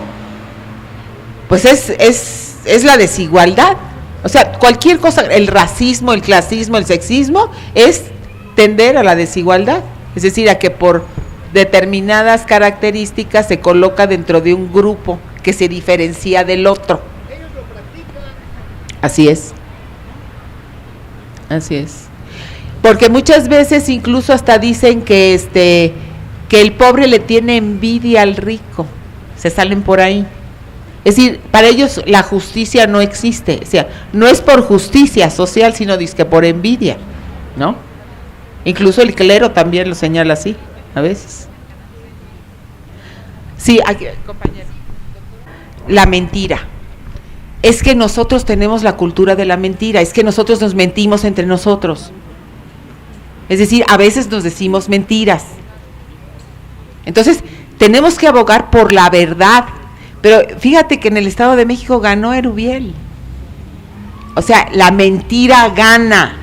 pues es la desigualdad. O sea, cualquier cosa, el racismo, el clasismo, el sexismo, es tender a la desigualdad. Es decir, a que por determinadas características se coloca dentro de un grupo que se diferencia del otro. Ellos lo practican. Así es. Porque muchas veces incluso hasta dicen que el pobre le tiene envidia al rico. Se salen por ahí. Es decir, para ellos la justicia no existe, o sea, no es por justicia social, sino dizque por envidia, ¿no? Incluso el clero también lo señala así, a veces. Sí, aquí, compañero. La mentira. Es que nosotros tenemos la cultura de la mentira, es que nosotros nos mentimos entre nosotros. Es decir, a veces nos decimos mentiras. Entonces, tenemos que abogar por la verdad. Pero fíjate que en el Estado de México ganó Erubiel. O sea, la mentira gana.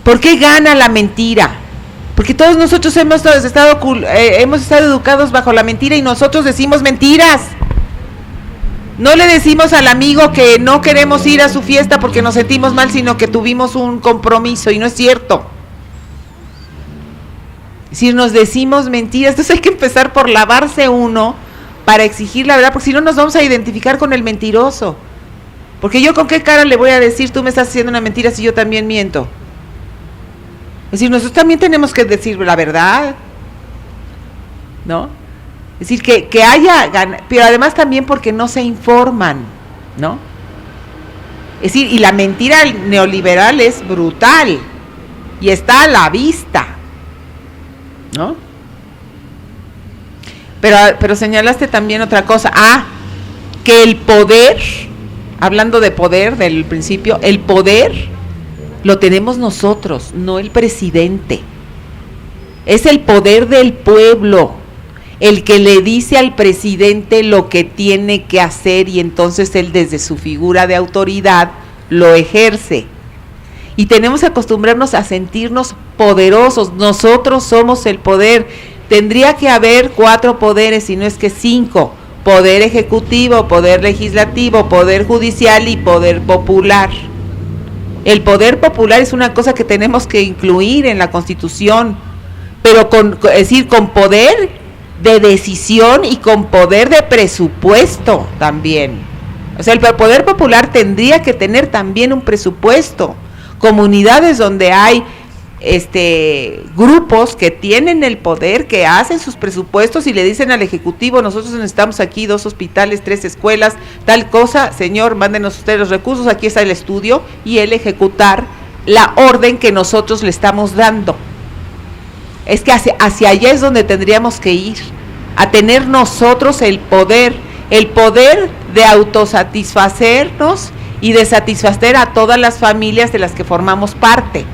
¿Por qué gana la mentira? Porque todos nosotros hemos estado educados bajo la mentira y nosotros decimos mentiras. No le decimos al amigo que no queremos ir a su fiesta porque nos sentimos mal, sino que tuvimos un compromiso y no es cierto. Es decir, nos decimos mentiras. Entonces hay que empezar por lavarse uno para exigir la verdad, porque si no nos vamos a identificar con el mentiroso. Porque yo con qué cara le voy a decir, tú me estás haciendo una mentira si yo también miento. Es decir, nosotros también tenemos que decir la verdad, ¿no? Es decir, que haya, pero además también porque no se informan, ¿no? Es decir, y la mentira neoliberal es brutal y está a la vista, ¿no? Pero señalaste también otra cosa, que el poder, hablando de poder del principio, el poder lo tenemos nosotros, no el presidente. Es el poder del pueblo, el que le dice al presidente lo que tiene que hacer y entonces él desde su figura de autoridad lo ejerce. Y tenemos que acostumbrarnos a sentirnos poderosos, nosotros somos el poder. Tendría que haber 4 poderes, si no es que 5, poder ejecutivo, poder legislativo, poder judicial y poder popular. El poder popular es una cosa que tenemos que incluir en la Constitución, pero es decir, con poder de decisión y con poder de presupuesto también. O sea, el poder popular tendría que tener también un presupuesto. Comunidades donde hay grupos que tienen el poder, que hacen sus presupuestos y le dicen al Ejecutivo, nosotros necesitamos aquí 2 hospitales, 3 escuelas, tal cosa, señor, mándenos ustedes los recursos, aquí está el estudio, y él ejecutar la orden que nosotros le estamos dando. Es que hacia allá es donde tendríamos que ir, a tener nosotros el poder de autosatisfacernos y de satisfacer a todas las familias de las que formamos parte.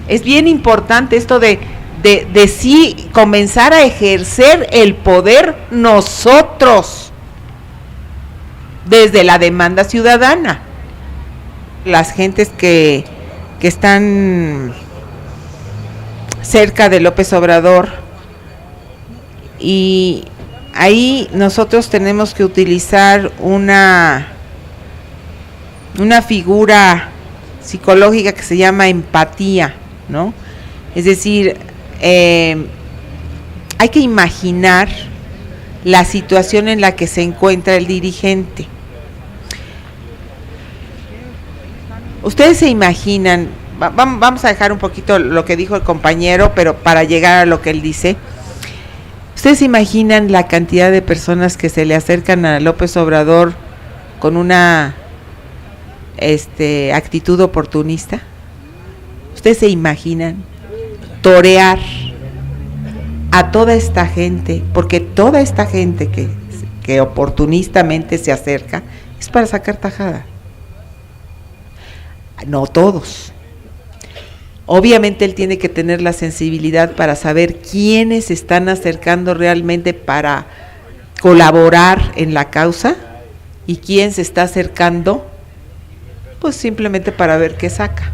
Es bien importante esto de sí comenzar a ejercer el poder nosotros, desde la demanda ciudadana. Las gentes que están cerca de López Obrador, y ahí nosotros tenemos que utilizar una figura psicológica que se llama empatía, ¿no? Es decir, hay que imaginar la situación en la que se encuentra el dirigente. Ustedes se imaginan, vamos a dejar un poquito lo que dijo el compañero, pero para llegar a lo que él dice. ¿Ustedes se imaginan la cantidad de personas que se le acercan a López Obrador con una actitud oportunista? ¿Ustedes se imaginan torear a toda esta gente? Porque toda esta gente que oportunistamente se acerca es para sacar tajada. No todos. Obviamente él tiene que tener la sensibilidad para saber quiénes se están acercando realmente para colaborar en la causa y quién se está acercando pues simplemente para ver qué saca.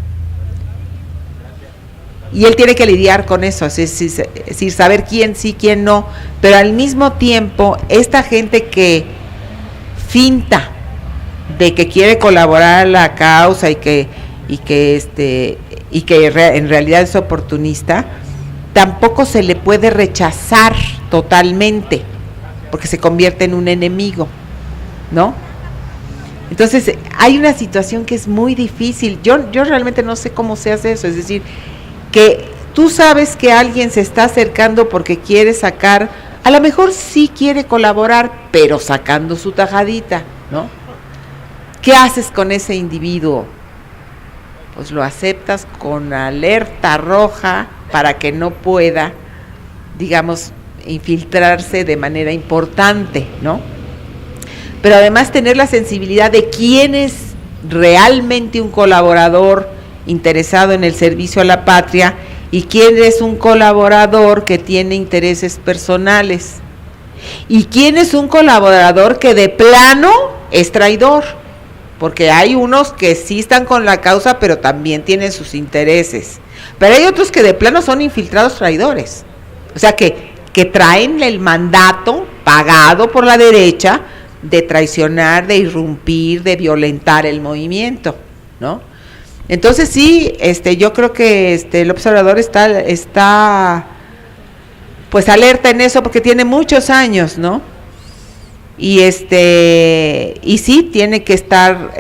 Y él tiene que lidiar con eso, es decir, saber quién sí, quién no, pero al mismo tiempo esta gente que finta de que quiere colaborar a la causa y que en realidad es oportunista, tampoco se le puede rechazar totalmente, porque se convierte en un enemigo, ¿no? Entonces, hay una situación que es muy difícil. Yo realmente no sé cómo se hace eso, es decir, que tú sabes que alguien se está acercando porque quiere sacar, a lo mejor sí quiere colaborar, pero sacando su tajadita, ¿no? ¿Qué haces con ese individuo? Pues lo aceptas con alerta roja para que no pueda, digamos, infiltrarse de manera importante, ¿no? Pero además tener la sensibilidad de quién es realmente un colaborador interesado en el servicio a la patria y quién es un colaborador que tiene intereses personales y quién es un colaborador que de plano es traidor, porque hay unos que sí están con la causa pero también tienen sus intereses, pero hay otros que de plano son infiltrados traidores, o sea que traen el mandato pagado por la derecha de traicionar, de irrumpir, de violentar el movimiento, ¿no? Entonces sí, yo creo que el observador está pues alerta en eso porque tiene muchos años, ¿no? Y y sí tiene que estar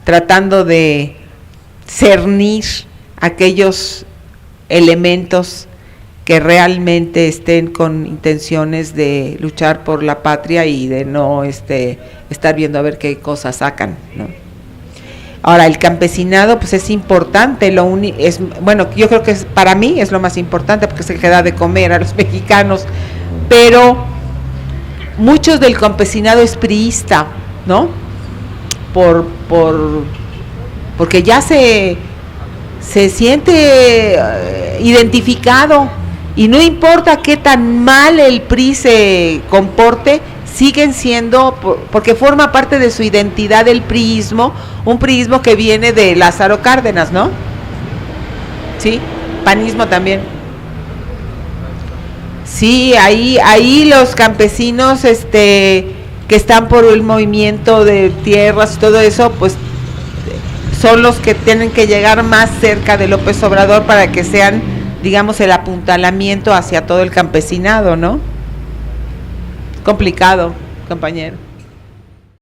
tratando de cernir aquellos elementos que realmente estén con intenciones de luchar por la patria y de no estar viendo a ver qué cosas sacan, ¿no? Ahora, el campesinado pues es importante, bueno, yo creo que para mí es lo más importante porque es el que da de comer a los mexicanos, pero muchos del campesinado es priista, ¿no? Porque ya se siente identificado, y no importa qué tan mal el PRI se comporte, siguen siendo, porque forma parte de su identidad el priismo, un priismo que viene de Lázaro Cárdenas, ¿no? Sí, panismo también. Sí, ahí los campesinos que están por el movimiento de tierras y todo eso, pues son los que tienen que llegar más cerca de López Obrador para que sean, digamos, el apuntalamiento hacia todo el campesinado, ¿no? Complicado, compañero.